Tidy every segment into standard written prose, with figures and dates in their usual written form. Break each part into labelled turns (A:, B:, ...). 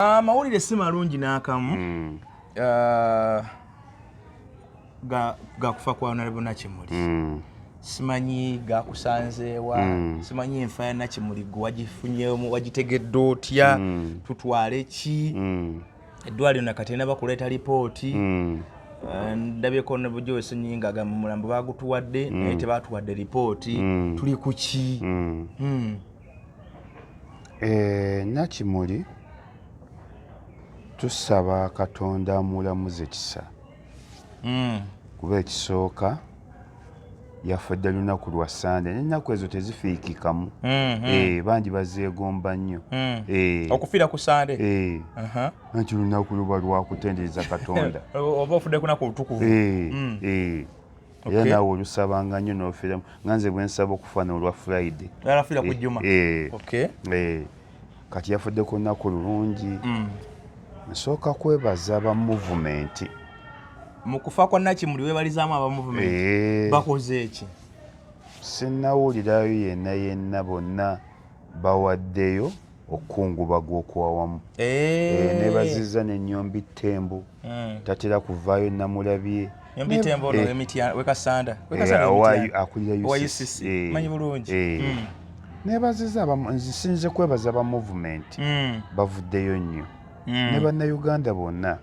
A: Amawulire si malungi n'akamu ga kufa kwa Honorable Nakimuli. Simanyi gakusanzeewa, simanyi enfa ya Nakimuli gwe wagifunyeemu, wagitegedde otya, tutwale ki? Eddwaliro nakati ena bakuleeta lipooti. Ndabyeko ne Bujobe Ssenyinga agamba omulambo baagutuwadde naye tebaatuwadde lipooti. Tuli ku ki?
B: Nakimuli tusaba Katonda amulamuze kisa. Kuba ekisooka yafudde lunaku lwa Sande n'ennaku ezo tezifiikikamu. Bangi bazeegomba nnyo.
A: Okufiira ku Sande?
B: Anti lunaku luba lwakutendereza Katonda.
A: Oba ofudde ku lunaku olutukuvu?
B: Era naawe olusabanga nnyo n'ofiiramu. Nga nze bwe nsaba okufaana olwa Friday.
A: Yalafiira ku Jjuma?
B: Kati yafudde ku lunaku lulungi. Nsooka kwebaza aba movement.
A: Mu kufa kwa Nakimuli weebalizaamu aba movement bakoze eki?
B: Sinnawulirayo yenna bonna bawaddeyo okukungubaga okwawamu. Neebazizza n'ennyombi Ttembo tatera kuvaayo namulabye.
A: Nyombi Ttembo ono wekasanda
B: akulira
A: UCC manyi bulungi.
B: Neebazizza nsinze kwebaza aba movement bavuddeyo nnyo ne bannayuganda bonna.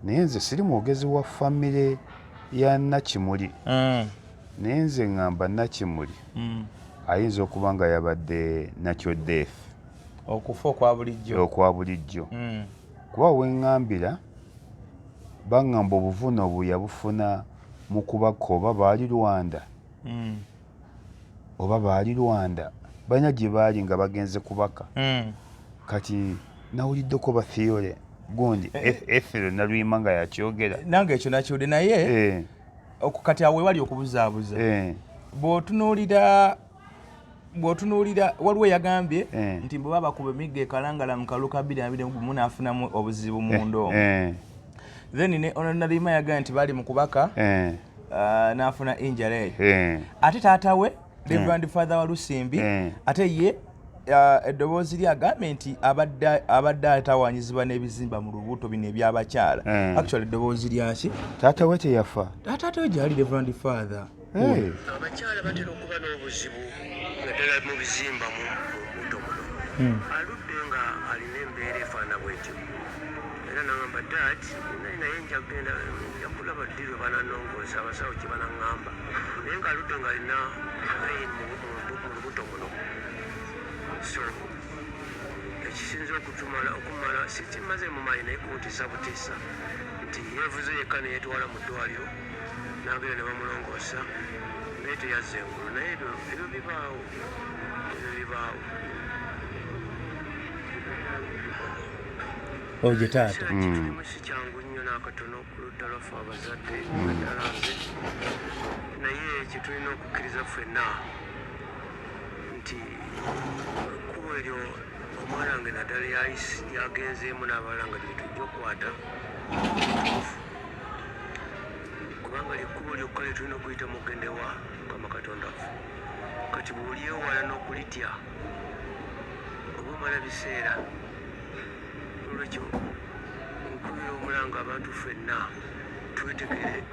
B: Naye nze siri mwogezi wa famire ya Nakimuli. Naye nze ŋŋamba Nakimuli ayinza okuba nga yabadde nakyo death,
A: okufa okwa bulijjo.
B: Kuba we ŋŋambira baŋŋamba obuvune obwo yabufuna mu kubaka oba baali Rwanda balina gye baali nga bagenze kubaka. Kati nawuliddeko ba Theore gundi Ethero Nalwima nga yakyogera.
A: Nange ekyo nakiwulidde naye kati awo wali okubuzaabuza. Bw'otunuulira waliwo yagambye nti bwe baba kuba emigga ekalangala mu kalulu ka 2021 n'afunamu obuzibu mu ndongo. Then ne Nalwima yagambye nti bali mu kubaka n'afuna injury. Ate taata we Reverend Father wa Lusimbi ate ye eddoboozi lyagambye nti abadde atawanyizibwa n'ebizimba mu lubuto bino ebyabakyala. Actually eddoboozi lyaki?
B: Taata we teyafa.
A: Taata we gyali Reverend Father.
C: Abakyala batera okuba n'obuzibu naddala mu bizimba mu buto buno. Aludde nga alina embeera efaana bwetyo. Era n'agamba dad naye nja kugenda nja kulaba ddi lwe bananongoosa abasawo kye banaŋŋamba. Naye ng'aludde ng'alina pain mu lubuto buno. So ekisinza okumala sikimaze mu maayi naye kuntisa butiisa nti yeevuze yekka ne yeetwala mu ddwaliro n'abeera ne bamulongoosa naye teyazza engulu. Naye ebyo bibaawo.
A: Oye taata.
C: Ekirimu si kyangu nnyo n'akatono ku ludda lwaffe abazadde naddala nze. Naye kye tulina okukkiriza ffenna nti ekkubo eryo omwana wange naddala yagenzeemu n'abalala nga lye tujja okukwata kubanga lyekkubo lyokka lye tulina okuyita mugendewa Mukama Katonda waffe. Kati bw'olyewala n'okulitya oba omala biseera. Olwekyo nkubira omulanga abantu ffenna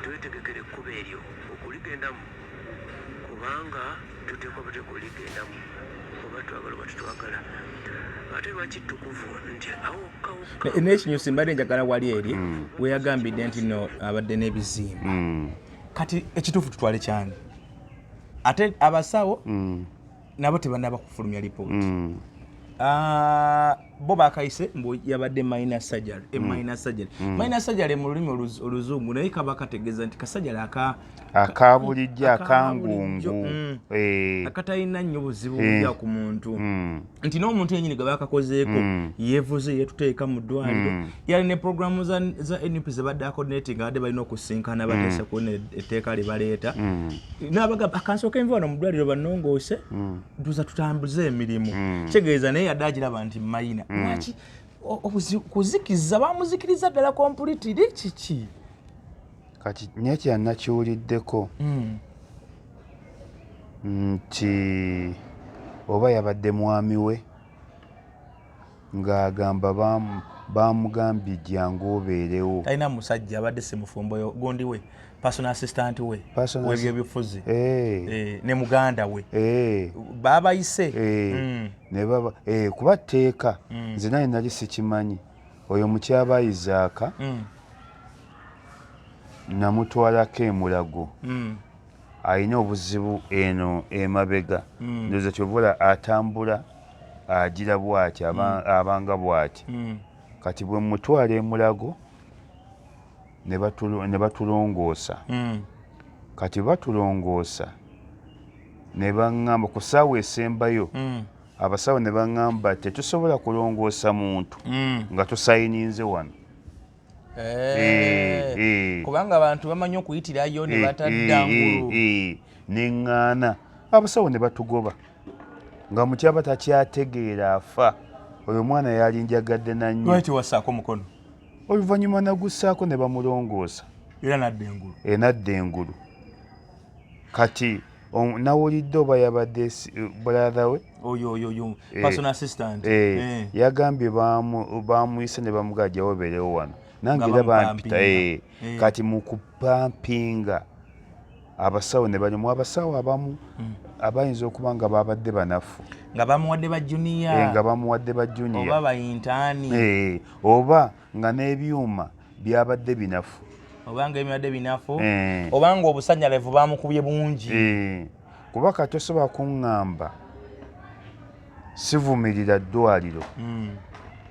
C: twetegekere ekkubo eryo okuligendamu kubanga tuteekwa buteekwa oligendamu oba twagala oba tutwagala. Ate lwaki ttukuvu nti awokka
A: n'ekinyusi mbadde njagala wali eri we yagambidde nti no abadde n'ebizimba. Kati ekituufu tutwale kyani? Ate abasawo nabo tebannaba kufulumya lipooti. Bo bakayise mbu yabadde minor surgery. Minor surgery mu lulimi oluzungu naye kaba kategeeza nti kasajjala
B: akabulijjo akangungu
A: akatalina nnyo buzibu bujja ku muntu nti n'omuntu yennyini gwe bakakozeeko yeevuze yeetuteeka mu ddwaliro. Yali ne programu za NUP ze badde coordinating abadde balina okusinkana bateesa kuwona etteeka lye baleeta n'abagamba akansooka enva wano mu ddwaliro bannongoose tuza tutambuze emirimu. Kitegeeza naye yadde agiraba nti mayina. Lwaki kuzikiza bamuzikiriza ddala completely kiki?
B: Kati nekya nakiwuliddeko nti oba yabadde mwami we ng'agamba bamugambye jjangu obeerewo.
A: Talina musajja abadde si mufumbo gundi we personal assistant we w'ebyobufuzi ne muganda we baabayise
B: ne baba kuba tteeka nze naye nali sikimanyi oyo mukyaba Isaaka namutwalako e Mulago alina obuzibu eno emabega ndowooza kyovula atambula agira bw'ati abanga bw'ati kati bwe mutwala e Mulago ne batulongoosa kati batulongoosa ne baŋŋamba ku ssaawa esembayo abasawo ne baŋŋamba tetusobola kulongoosa muntu nga tusayininze wano.
A: Kubanga abantu bamanyi okuyitirayo ne batadda ngulu
B: neŋŋaana abasawo ne batugoba nga mukyaba takyategeera afa oyo omwana yalinjagadde nannyo.
A: Lwaki wassaako mukono?
B: Oluvannyuma nagussaako ne bamulongoosa
A: era nadda engulu.
B: Nadda engulu. Kati nawulidde oba yabadde brother we
A: oyo personal assistant
B: yagambye bamuyise ne bamugajja wobeerewo wano nange era bampita kati mu kupampinga abasawo ne balimu abasawo abamu abayinza okuba nga babadde banafu
A: nga bamuwadde ba junior oba bayintaani
B: oba nga n'ebyuma byabadde binafu
A: obanga ebibadde binafu obanga obusanyalevu bamukubye bungi
B: kuba kati osobola kuŋŋamba sivumirira ddwaliro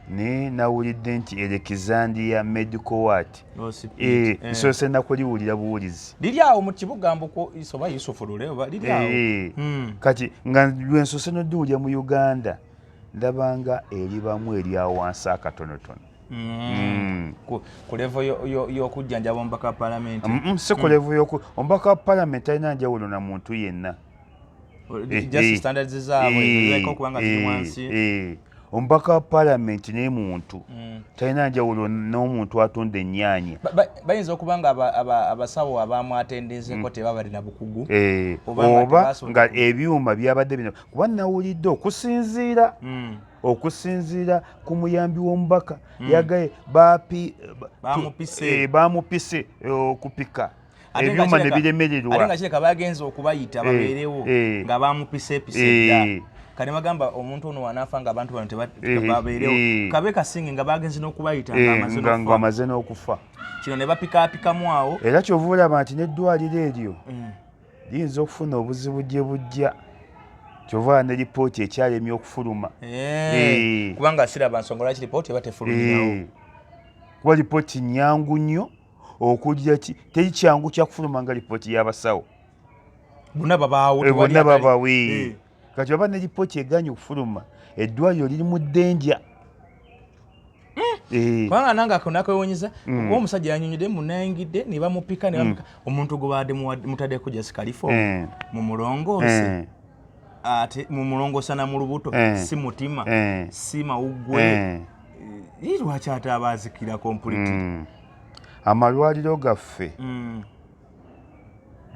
B: ne nawulidde nti Alexandria Medical Ward nsoose nakuliwulira buwulizi
A: liri awo mu kibuga mbuko isoba Yusufu Lule oba liri awo
B: kati nga lwensoose noddiwulira mu Uganda ndabanga eribamu eryawansi akatonotono
A: ku levo y'okujjanjaba omubaka wa palamenti
B: si ku levo omubaka wa palamenti alina njawulo na muntu yenna
A: just standards zaabwe okubanga ziri wansi
B: omubaka wa palamenti naye muntu talina njawulo n'omuntu atunda ennyaanya.
A: Bayinza okuba nga abasawo abamwatendezeko tebaba balina bukugu
B: oba nga ebyuma byabadde bino kuba nawulidde okusinziira ku muyambi w'omubaka yagaye bamupise okupika ebyuma ne biremererwa
A: ate nga kireka bagenza okubayita babeerewo nga bamupisepise dda kane bagamba omuntu ono wanaafa nga abantu bano tebabeerewo kabe kasinge nga bagenze n'okubayita
B: nga amaze n'okufa
A: kino ne bapikaapikamu awo
B: era kyova olaba nti n'eddwaliro eryo liyinza okufuna obuzibu gye bujja kyova ne lipooti ekyalemye okufuluma
A: kubanga siraba nsonga lwaki lipooti eba tefulumirawo
B: kuba lipooti nyangu nnyo okugira ki teri kyangu kyakufuluma nga lipooti y'abasawo
A: bonna babaawo
B: kati oba ne lipooti eganye okufuluma eddwaliro liri mu ddenja
A: kubanga nange akonakwewuunyiza oba omusajja yanyonyedde munayingidde ne bamupika omuntu gwe baadde mutaddeko jasikalifu mumulongoose ate mumulongoosa na mu lubuto si mutima si mawuggwe lwaki ate abaazikira kompuliti.
B: Amalwaliro gaffe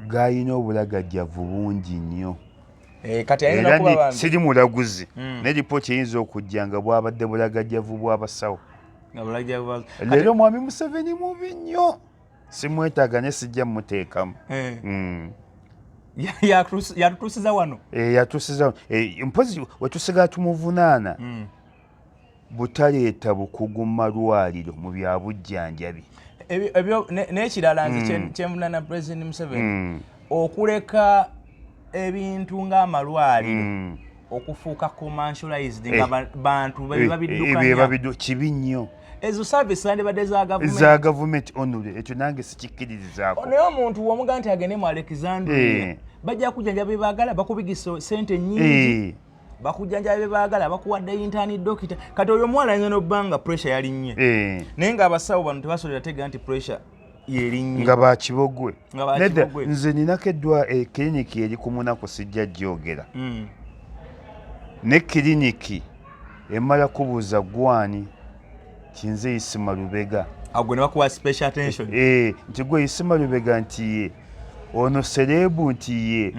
B: gayina obulagajjavu bungi nnyo era siri mulaguzi ne lipooti eyinza okujja nga bwabadde bulagajjavu bw'abasawo. Leero mwami Museveni mubi nnyo simwetaaga ne sijja mmuteekamu.
A: yatutuusiza wano
B: yatuusiza mpozi wetusigala tumuvunaana butaleeta bukugu mu malwaliro mu bya bujjanjabi.
A: N'ekirala nze kyenvunaana President Museveni okuleka ebintu ng'amalwaliro okufuuka commercialized nga bantu
B: bebabiddukanya kibi nnyo.
A: Ezo service zandibadde
B: za gavumenti onule ekyo nange sikikkiririzaako.
A: Naye omuntu w'omuga nti agende mu Alexandria bajja kujjanjaba bebaagala bakubigisa sente nnyingi bakujjanjaba bebaagala bakuwadde yintaani dokita kati oyo omuwala ayinza n'obbanga pressure yalinnye naye ng'abasawo bano tebasobolera tegera nti pressure yerinnye
B: nga bakibogwe. Nedda nze ninako kiriniki eri ku munaku sijja gyogera ne kiriniki emala kubuuza gwani kinze Isima Lubega
A: agwe ne bakuwa special attention
B: nti gwe Isima Lubega nti ye ono serebu nti ye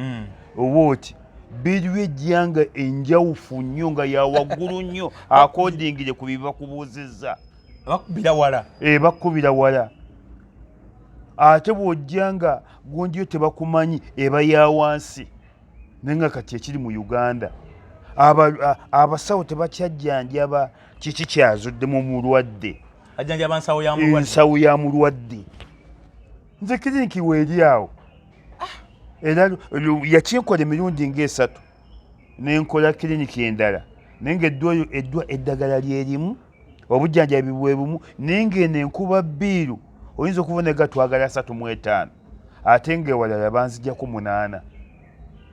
B: oba oti biru ejjanga enjawufu nnyo nga yawaggulu nnyo akodingire ku biba kubuuzizza bakubira wala ate bw'ojjanga gundi yo tebakumanyi eba ya wansi naye nga kati ekiri mu Uganda abasawo tebakyajjanjaba kiki kyazuddemu mulwadde ensawo ya mulwadde nze kiriniki weeri awo era yakinkola emirundi nga3 nenkola kiriniki endala naye nga eddagala lyerimu obujjanjabi bwe bumu naye ngeno enkuba bbiiru oyinza okubona gatwagala 35 ate ngaewalala banzijjako 8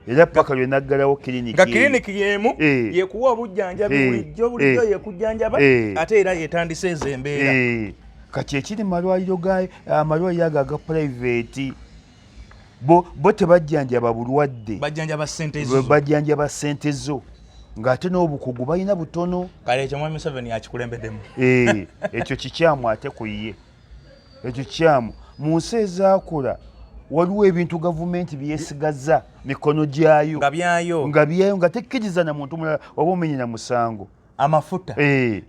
B: era paka lwe naggalawo
A: kiriniki yemu yekuwa obujjanjabi bulijjo yekujjanjaba ate era yetandise ezo embeera
B: kati ekiri amalwaliro ago aga private bo tebajjanjaba bulwadde bajjanjaba ssente zo ng'ate n'obukugu balina butono.
A: Kale ekyo Mwami Museveni akikulembeddemu.
B: Ekyo kikyamu ate ku ye. Ekyo kikyamu mu nsi ezaakula waliwo ebintu gavumenti byesigazza mikono gyayo nga byayo nga tekkiriza na muntu mulala oba omenyera musango.
A: Amafuta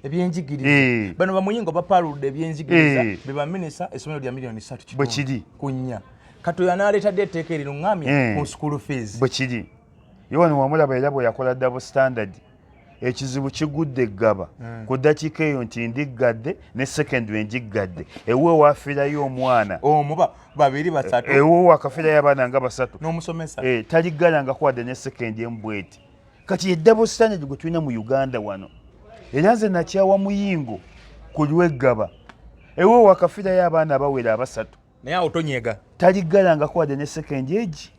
A: ebyenjigiriza bano bamuyingo bapaaludde ebyenjigiriza be baminisita essomero lya milioni 3
B: bwe kiri
A: kunya katoya n'aleetadde etteeka eriruŋŋamya ku school fees
B: bwe kiri ye wano wamulaba era bwe yakola double standard ekizibu kigudde eggaba ku ddakiika eyo nti ndiggadde ne secondary njiggadde ewe waafiirayo omwana
A: omuba 2 3
B: ewe waakafiirayo abaana nga 3
A: n'omusomesa
B: taliggalangako wadde ne secondary embweti kati ye double standard gwe tulina mu Uganda wano era nze nakyawa muyingo ku lweggaba ewe waakafiirayo abaana abawera 3
A: naye awo tonyega
B: taliggalangako wadde ne secondary egi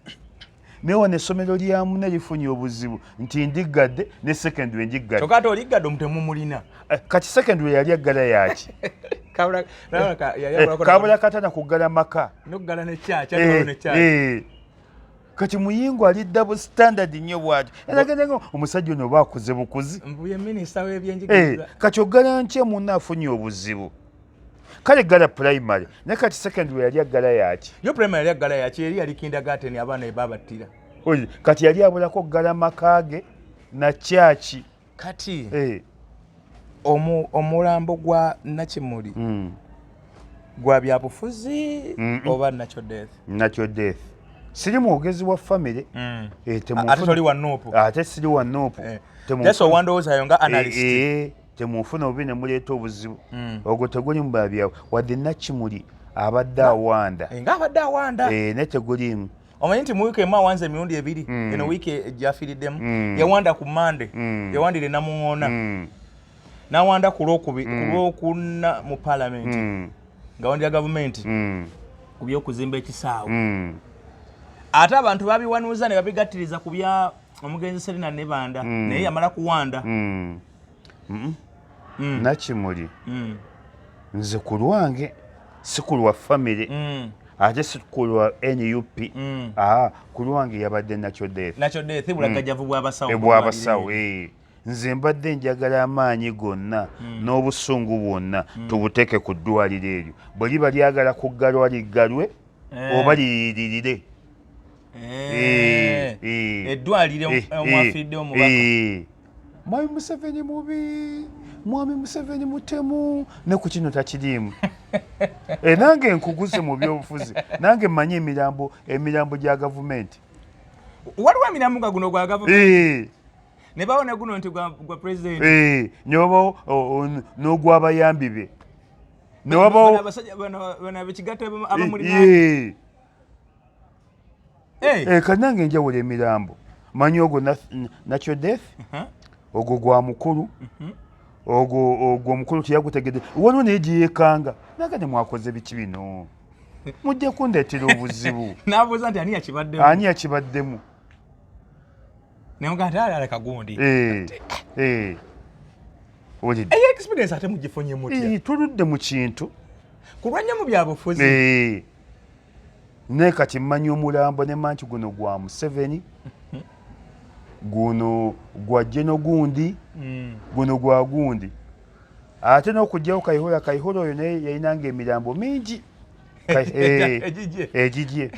B: naye wano essomero lyamu nerifunye obuzibu nti ndiggadde ne secondary njiggadde
A: kyokka ate oliggadde omutemumulina
B: kati secondary yali aggala yaki kabula katana kuggala maka
A: noggala nekyaki
B: kati muyingo ali double standard nnyo bwati eragendenga omusajja ono oba akuze bukuzi
A: mbuye minisita w'ebyenjigiriza
B: kati oggala nkye munna afunye obuzibu kale gala primary ne kati secondary yali aggala yaki
A: yo primary yali aggala yaki eri yali kindergarten abaana ebabattira
B: kati yali abulako ggala makage na kyaki
A: kati omulambo gwa Nakimuli gwa byabufuzi oba
B: natural death siri mwogezi wa family
A: ate toli wa Nuupu
B: ate siri wa Nuupu
A: just owandowoozayo nga analyst
B: temufuna obubi ne muleeta obuzibu ogwo teguli mu babyawe wadde Nakimuli abadde awanda
A: ng'abadde awanda
B: ne tegulimu
A: omanyi nti mu wiiki emu awanza emirundi 2 eno wiiki gyafiiriddemu yawanda ku Mande yawandire Namuŋŋoona n'awanda ku Lwokuna mu Paalamenti ng'awandira gavumenti ku by'okuzimba ekisaawe ate abantu babiwanuuza ne babigattiriza ku bya omugenzi Serena Nebanda naye yamala kuwanda
B: Nakimuli nze ku lwange si ku lwa family ate si ku lwa NUP ku lwange yabadde natural death
A: bulagajjavu
B: bw'abasawo nze mbadde njagala amaanyi gonna n'obusungu bwonna tubuteeke ku ddwaliro eryo bwe liba lyagala kuggalwa liggalwe oba liyiririre
A: eddwaliro omwafiiridde omubaka
B: Mwami Museveni mubi Mwami Museveni mutemu ne ku kino takiriimu nange nkuguze mu byobufuzi nange mmanyi emirambo gya gavumenti
A: waliwo emirambo nga guno gwa gavumenti ne bawona guno nti gwa president
B: nyobawo n'ogw'abayambi be ne wabawo
A: bano bekigatta abamulina
B: kanange njawulo emirambo manyi ogwo natural death ogwo gwa mukulu ogwo omukulu teyagutegedde waliwo naye gyeyeekanga naga ne mwakoze biki bino mujja kundeetera obuzibu
A: n'abuuza nti ani
B: yakibaddemu
A: nemugaaleka gundi experience ate mugifunye mutya
B: tuludde mu kintu
A: kulwanya mu byabufuzi
B: naye kati mmanyi omulambo ne manki guno gwa Museveni guno gwa Jeno gundi guno gwa gundi ate n'okugyawo Kayihura oyo naye yalinanga emirambo mingi Ejije.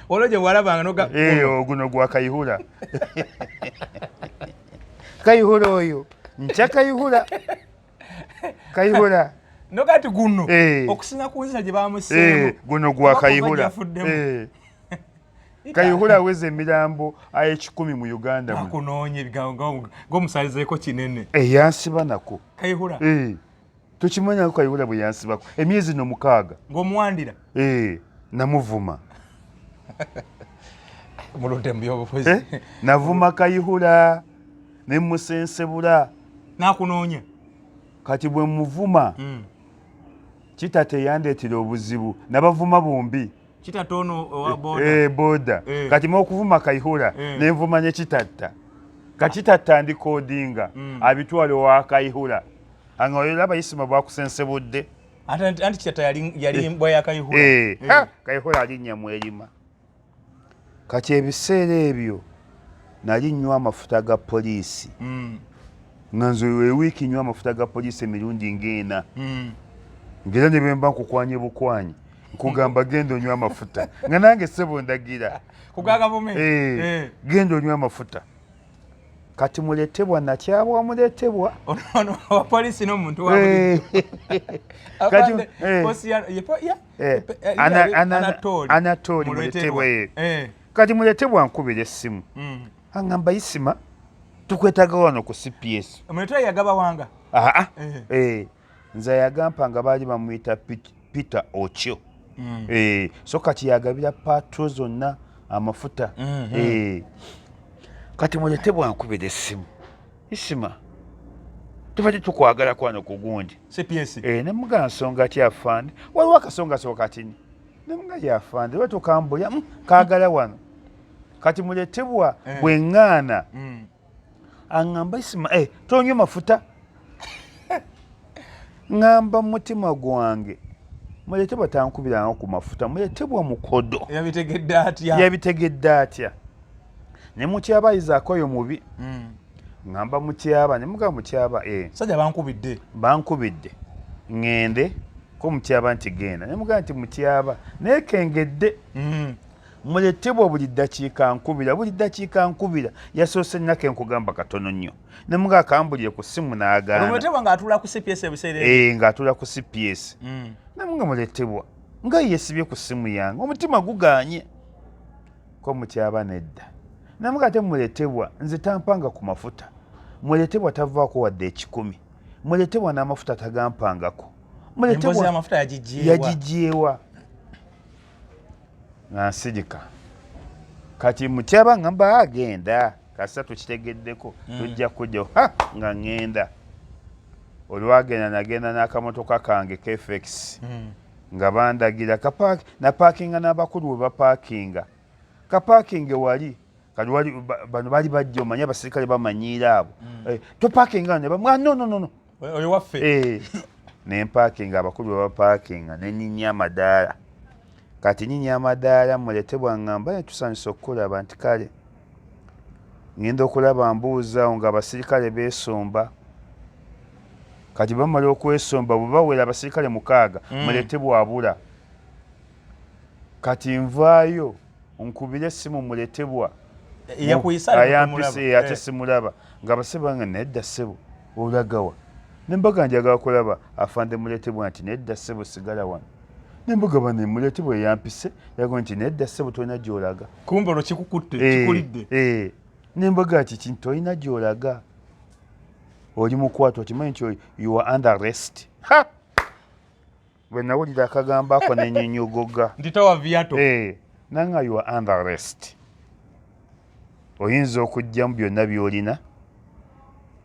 A: Olwoje walabanga noga.
B: Oguno gwa Kayihura. Kayihura oyo. Ncha Kayihura. Kayihura.
A: Nogati guno. Okusinga kunzira gye bamuseemu.
B: Guno gwa Kayihura. Kayihura aweze emirambo ay'ekikumi mu Uganda.
A: Nakunoonye ebigambo ng'omusalizeeko kinene.
B: Yansiba nako.
A: Kayihura.
B: Tukimanya ko Kayihura bwe yansibako emyezi no 6.
A: Ng'omuwandira.
B: Namuvuma.
A: Mulonde mbyobufuzi.
B: Navuma Kayihura ne musensebula.
A: Nakunoonya.
B: Kati bwe muvuma. Kitate yandeetera obuzibu nabavuma bombi.
A: Kitate ono owa boda.
B: Boda. Kati mu okuvuma Kayihura ne nvuma ne kitatta. Kachitatta ndikodinga abitwale wa Kayihura. Angoyera abayisima bakusensebudde.
A: Anti kitata yali mbwa ya Kayihura.
B: Kayihura alinya mwelima. Kati ebiseera ebyo nali nnywa amafuta ga poliisi. Nganzo weewiki nnywa amafuta ga poliisi emirundi ng'ena. Ngera ne bemba nkukwanye bukwanyi. Nkugamba genda onywa amafuta. Nga nange ssebo ndagira.
A: Kugaga bume.
B: Genda onywa amafuta. Kati muletebwa nakyabwa muletebwa.
A: Ono wa poliisi n'omuntu wa buli. Kati
B: Anatoli muletebwa ye. Kati muletebwa nkubira essimu. Angamba isima tukwetaga wano ku CPS.
A: Muletebwa yagaba wanga.
B: Nze yagampa nga baali bamuyita Peter Ochio. So kati yagabira patro zonna amafuta. Kati muletebwa nkubira essimu. Isima tubadde tukwagala kwano ku gundi.
A: CPS.
B: Ne muga nsonga ki afande. Waliwo akasonga sokatini. Ne muga yafande we tukambulya kaagala wano. Kati muletebwa bwe ŋŋaana. Aŋŋamba Isima tonywa mafuta. Ngamba mutima gwange muletebwa tankubiranga ku mafuta muletebwa mukodo. Yabitegedde atya. Ne mukyaba izaakoyo mubi. Ngamba mukyaba ne muga mukyaba
A: sajja bankubidde.
B: Bankubidde. Ngende ko mukyaba nti genda. Ne muga nti mukyaba nekengedde. Muletebwa buli ddakiika nkubira yasoose nnako enkugamba katono nnyo. Ne muga akambulire ku ssimu n'agaana.
A: Muletebwa ng'atuula ku CPS ebiseera
B: ng'atuula ku CPS. Ne muga muletebwa nga yeesibye ku ssimu yange omutima gugaanye. Ko mukyaba nedda. Ne muga ate muletebwa nze tampanga ku mafuta. Muletebwa tavaako wadde 10. Muletebwa n'amafuta tagampangako.
A: Muletebwa amafuta
B: yagijeewa. Nansirika. Kati mukyaba ngamba agenda kasa tukitegeddeko tujja kujja nga ngenda. Olwagenda nagenda n'akamotoka kange KFX. Nga bandagira na parkinga n'abakulu we bapaakinga. Kapaakinge wali kati wali bano bali bajja omanya abasirikale bamanyiira abo. Topaakinga ne bamwa no.
A: Oyo waffe.
B: Ne mpaakinga abakulu we bapaakinga ne nyinya amadaala. Kati nyinya amadaala muletebwa ngamba tusanyusa okulaba nti kale ngenda okulaba mbuuza nga abasirikale beesomba. Kati bamala okwesomba bwe bawera abasirikale 6 muletebwa abula. Kati nvaayo nkubire essimu muletebwa ayampise ate simulaba nga basebanga nedda ssebo olagawa. Nembaga njagala kulaba afande muletebwa nti nedda ssebo sigala wano. Nembaga bane muletebwa yampise yago nti nedda ssebo tolina gy'olaga.
A: Kumbe olwo kikukutte kikulidde.
B: Nembaga ki kintu tolina gy'olaga. Oli mukwata okimanyi nti you are under arrest. Bwe nawulira akagamba ako nenyenyogoga.
A: Nditawa viato.
B: Nanga you are under arrest. Oyinza okujjamu byonna by'olina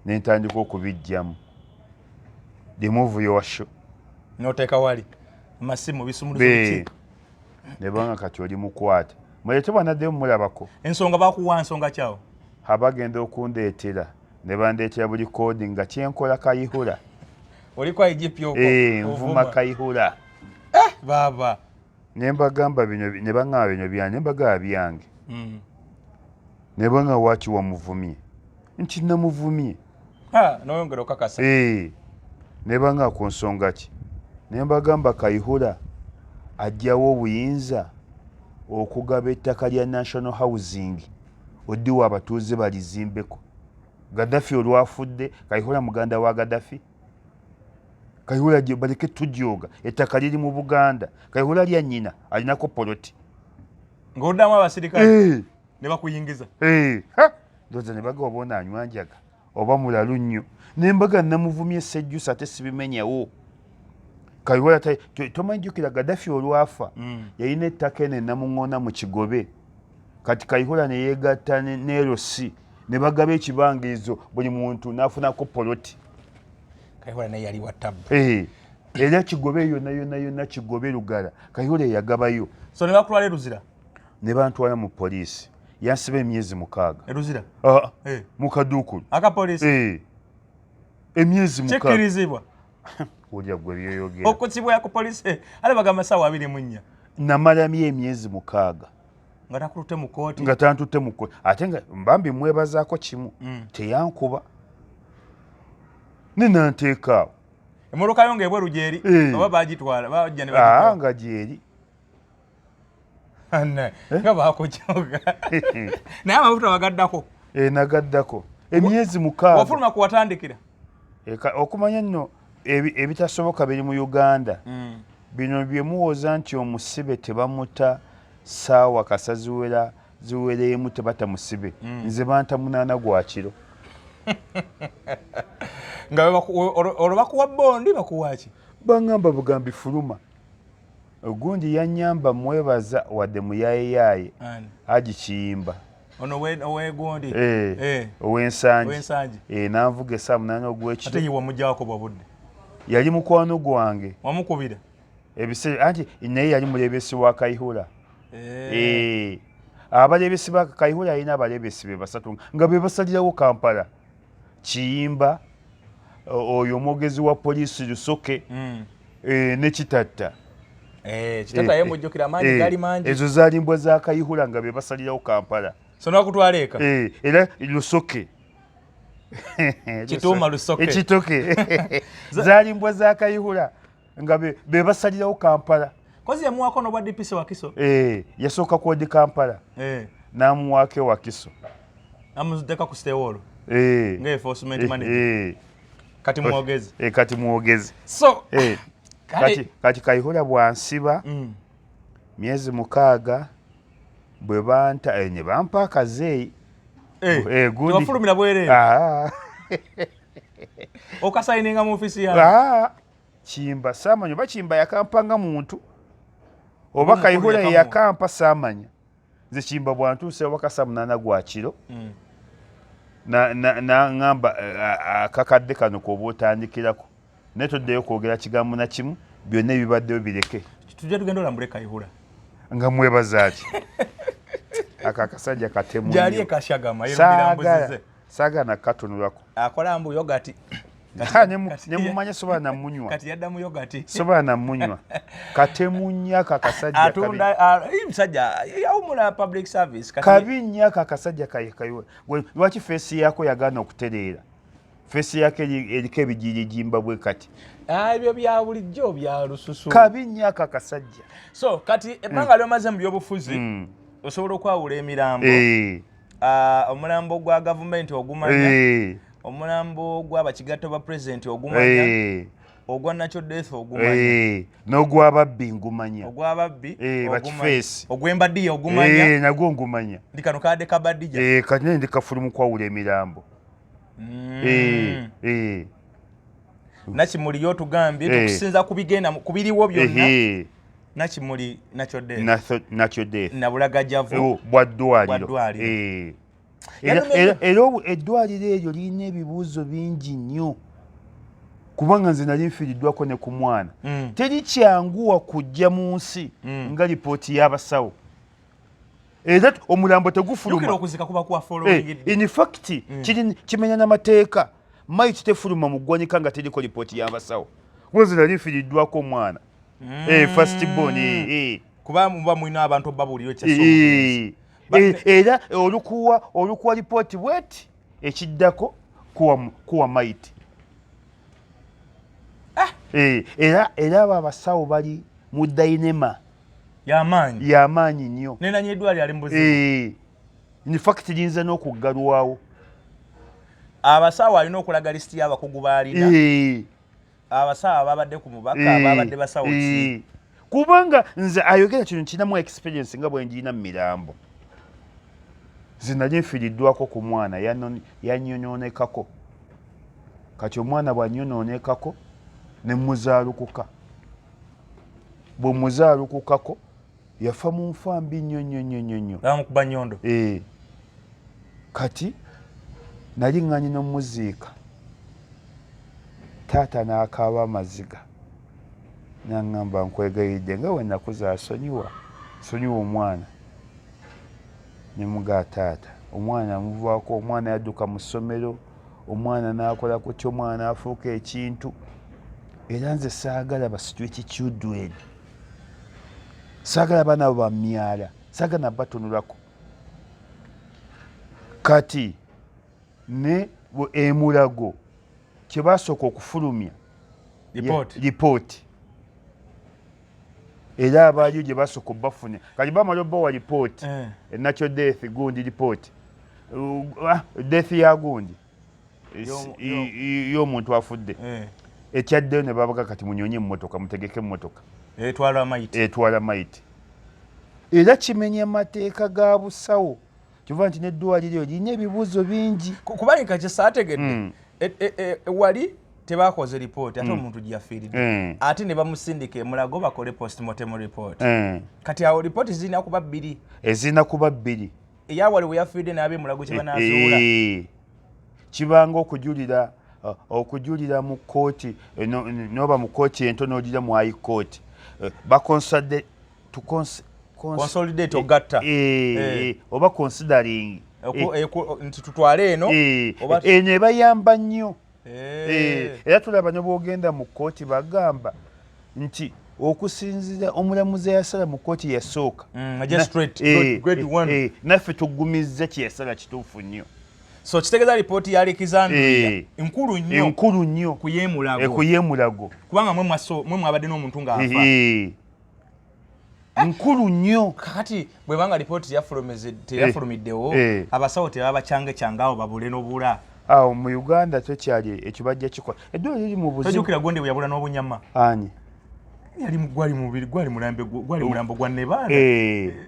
B: n'entandika okubijjamu. Remove your shoe.
A: Noteeka wali masimu bisumuluzo biki.
B: Ne banga kati oli mukwata. Muletebwa naddeyo mulabako.
A: Ensonga bakuwa nsonga kyawo.
B: Abagenda okundeetera ne bandeetera buli koodi nga kyenkola Kayihura.
A: Oli kwa IGP oko.
B: Nvuma Kayihura.
A: Baba.
B: Ne mbagamba bino ne bangaba bino byange ne mbagaba byange. Ne banga waki wamuvumye. Nti namuvumye.
A: Noyongera okakasa.
B: Ne banga ku nsonga ki. Ne mbagamba Kayihura ajjawo obuyinza okugaba ettaka lya national housing oddiwa abatuuze balizimbeko. Gaddafi olwafudde Kayihura muganda wa Gaddafi. Kayihura baleke tujooga ettaka liri mu Buganda. Kayihura lya nnyina alinako poloti
A: ng'oddamu abasirikale ne bakuyingiza.
B: Ndowooza ne baga oba onaanywanjaga oba mulalu nnyo nembaga namuvumye sejjusa ate sibimenyawo. Kayihura tomanjukira Gaddafi olwafa yalina ettaka eno namuŋŋoona mu Kigobe. Kati Kayihura ne yeegatta ne LC ne bagaba ekibangirizo buli muntu n'afunako poloti.
A: Kayihura naye yali wa ttabu.
B: Era Kigobe yonna Kigobe Lugala Kayihura yagabayo.
A: So ne bakutwala e Luzira?
B: Ne bantwala mu poliisi. Yansiba emyezi 6.
A: E Luzira?
B: Mu kaduukulu.
A: Aka poliisi?
B: Emyezi 6.
A: Kikkirizibwa?
B: Olya gwe byoyogera.
A: Okutsibwa ku poliisi ale bagamba ssaawa 24.
B: Namalamye emyezi 6.
A: Nga takututte mu kooti?
B: Nga tantutte mu kooti. Ate nga mbambi mwebazaako kimu. Teyankuba. Ne nanteeka awo.
A: Emmotoka yo ng'ebweru gyeri? Oba baagitwala bajja ne
B: bagitwala? Nga gyeri.
A: Nga baakujooga. Naye amafuta wagaddako?
B: Nagaddako. Emyezi 6.
A: Wafuluma ku watandikira?
B: Okumanya nno ebitasoboka biri mu Uganda. Bino bye muwoza nti omusibe tebamuta ssaawa kasa ziweremu tebata musibe. Nze banta 8 gwa kiro.
A: Nga olwo bakuwa bondi bakuwa ki?
B: Baŋŋamba bugambi fuluma. Ogundi yannyamba mwebaza wadde muyayeyaye Haji Kiyimba.
A: Ono owegundi?
B: Ow'ensangi. Nanvuga essaawa 8 ogw'ekiro.
A: Ate ye wamuggyako bwabudde?
B: Yali mukwano gwange.
A: Wamukubira?
B: Ebiseera anti naye yali mulebesi wa Kayihura. Abalebesi ba Kayihura alina abalebesi be basatu nga be basalirawo Kampala. Kiyimba, oyo omwogezi wa poliisi Lusoke, ne Kitatta.
A: Kitatta ye mujjukira amaanyi gali mangi.
B: Ezo zaali mbwa za Kayihura nga be basalirawo Kampala.
A: So n'akutwala eka?
B: Era Lusoke.
A: Kituuma Lusoke.
B: Ekitoke. Zaali mbwa za Kayihura nga be basalirawo Kampala.
A: Kozi yamuwako n'obwa DPC Wakiso?
B: Yasooka kwodi Kampala. N'amuwaako Wakiso.
A: Amuzdeka ku Stewolo? Nga enforcement manager. Kati mwogezi?
B: Kati mwogezi.
A: So
B: kati Kayihura bwansiba myezi 6 bwe banta ne bampa akazeeyi.
A: Wafulumira bwereere? Okasayininga mu ofisi
B: yange? Kimba saamanya oba Kimba yakampanga muntu oba Kayihura yakampa saamanya. Nze Kimba bwantuuse waka saa 8 gwa kiro n'aŋŋamba akakadde kano k'oba otandikirako naye toddeyo kwogera kigambo na kimu, byonna ebibaddeyo bireke.
A: Tujja tugenda olambule Kayihura
B: nga mwebaza ati aka akasajja katemu
A: gyali ekashagama yerubirambuzize
B: saagala nakatunulako
A: akola mbu yogati
B: ne mumanya sobola namunywa
A: kati yadda mu yogati
B: sobola namunywa katemu nnyo aka akasajja
A: atunda musajja yawumula public service
B: kabi nnyo aka akasajja Kayihura. Lwaki feesi yako yagaana okutereera? Feesi yako eriko ebijirijimba bwe kati
A: ebyo bya bulijjo bya lususu.
B: Kabi nnyo aka akasajja.
A: So kati ebbanga lyomaze mu byobufuzi osobola okwawula emirambo. Omulambo gwa gavumenti ogumanya, omulambo gw'abakigatta ba pulezidenti ogumanya, ogwa Natural Death ogumanya,
B: n'ogw'ababbi ngumanya,
A: ogw'ababbi
B: bakifeesi,
A: ogw'embaddiya ogumanya,
B: nagwo ngumanya.
A: Ndi kano kadde kabaddija.
B: Kati ndi kafulu mu kwawula emirambo.
A: Nakimuli yotugambye tukusinza kubigenda kubiriwo byonna. Nakimuli
B: Natural Death
A: na Bulagajjavu
B: bwaddwaliro. Era eddwaliro eryo lirina ebibuuzo bingi nnyo kubanga nze nali nfiiriddwako ne ku mwana. Terikyanguwa kujja mu nsi nga lipooti y'abasawo. Era omulambo tegufuluma. In fact kimenya n'amateeka. Maiti tefuluma mu ggwanika nga teriko lipooti y'abasawo. Nze nali nfiiriddwako omwana. First born.
A: Kuba muba mulina abantu babuuliro ekyasobola.
B: Era olukuwa lipooti bweti ekiddako kuwa maiti. Era abo abasawo bali mu dayinema y'amaanyi nnyo
A: nenanye eddwaliro ali mu buzibu
B: in fact liyinza n'okuggalwawo
A: abasawo alina okulaga lisiti y'abakugu baalina abasawo babadde ku mubaka babadde basawo ki
B: kubanga nze ayogera kino nkinamu experience nga bwe ngiina mu mirambo nze nali nfiiriddwako ku mwana yanyonoonekako kati omwana bw'anyonoonekako ne muzaalukuka bwe muzaalukukako yafa mu nfa mbi nnyo
A: bamukuba nnyondo
B: kati nali ŋŋanyi n'omuziika taata n'akaaba amaziga n'aŋŋamba nkwegayiridde nga we nakuza sonyiwa omwana ne mugaa taata omwana amuvaako omwana yadduka mu ssomero omwana n'akola kutya omwana afuuka ekintu era nze saagala basitule kikyudweni saagala baana abo bamyala saagala batunulako kati ne emulago kye basooka okufulumya lipooti era abaaliyo gye basooka obafuna kati bamala obbawa lipooti enakyo death gundi lipooti death ya gundi y'omuntu afudde ekyaddeyo ne babaga kati munyonye emmotoka mutegeke emmotoka etwala mayiti era kimenya amateeka ga busawo kiva nti n'eddwaliro lirina ebibuuzo bingi
A: kubalika kyesaategedde wali tebakoze lipooti ate omuntu gyeyafiiridde ate ne bamusindika emulago bakole postmortem report kati awo lipooti zirina kuba bbiri
B: ezirina kuba bbiri
A: eyawali we yafiiridde n'ab'emulago kye banaazuula
B: kibanga okujulira mu kooti noba mu kooti ento n'olira mu high court
A: consolidate ogatta
B: oba considering
A: nti tutwale eno
B: eno ebayamba nnyo era tulaba ne bwogenda mu kooti bagamba nti okusinzira omulamuzi eyasala mu kooti yasooka naffe tugumizza kye yasala kituufu nnyo
A: so kitegeeza lipooti ya Alexandria enkulu nnyo
B: kuyemulago
A: kubanga mwe mwabadde n'omuntu ng'afa
B: nkulu nnyo
A: kakati bwebanga lipooti teyafulumiddewo abasawo tebabacyange awo babule n'obula
B: awo mu Uganda tekyali ekyo bajja kikola eddwaliro liri mu buzibu
A: tojjukira gonde bwe yabula n'obunyama
B: ani
A: gwali mulambo gwa Nebaana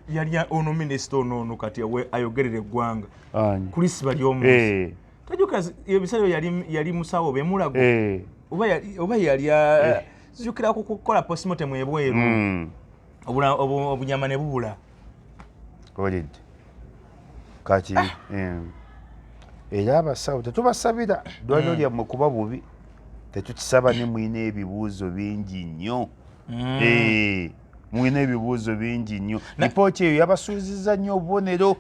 A: yali ono minisita ono kati ayogerera eggwanga kulisi bali omunsi tojjukira ebisale yali musawo bemulago oba yali zijjukira kukola postmortem ebweru obunyama ne bubula
B: olidde kati era abasawo tetubasabira ddwaliro lyammwe kuba bubi tetukisaba ne mwina ebibuuzo bingi nnyo mwina ebibuuzo bingi nnyo lipooti eyo yabasuuzizza nnyo obubonero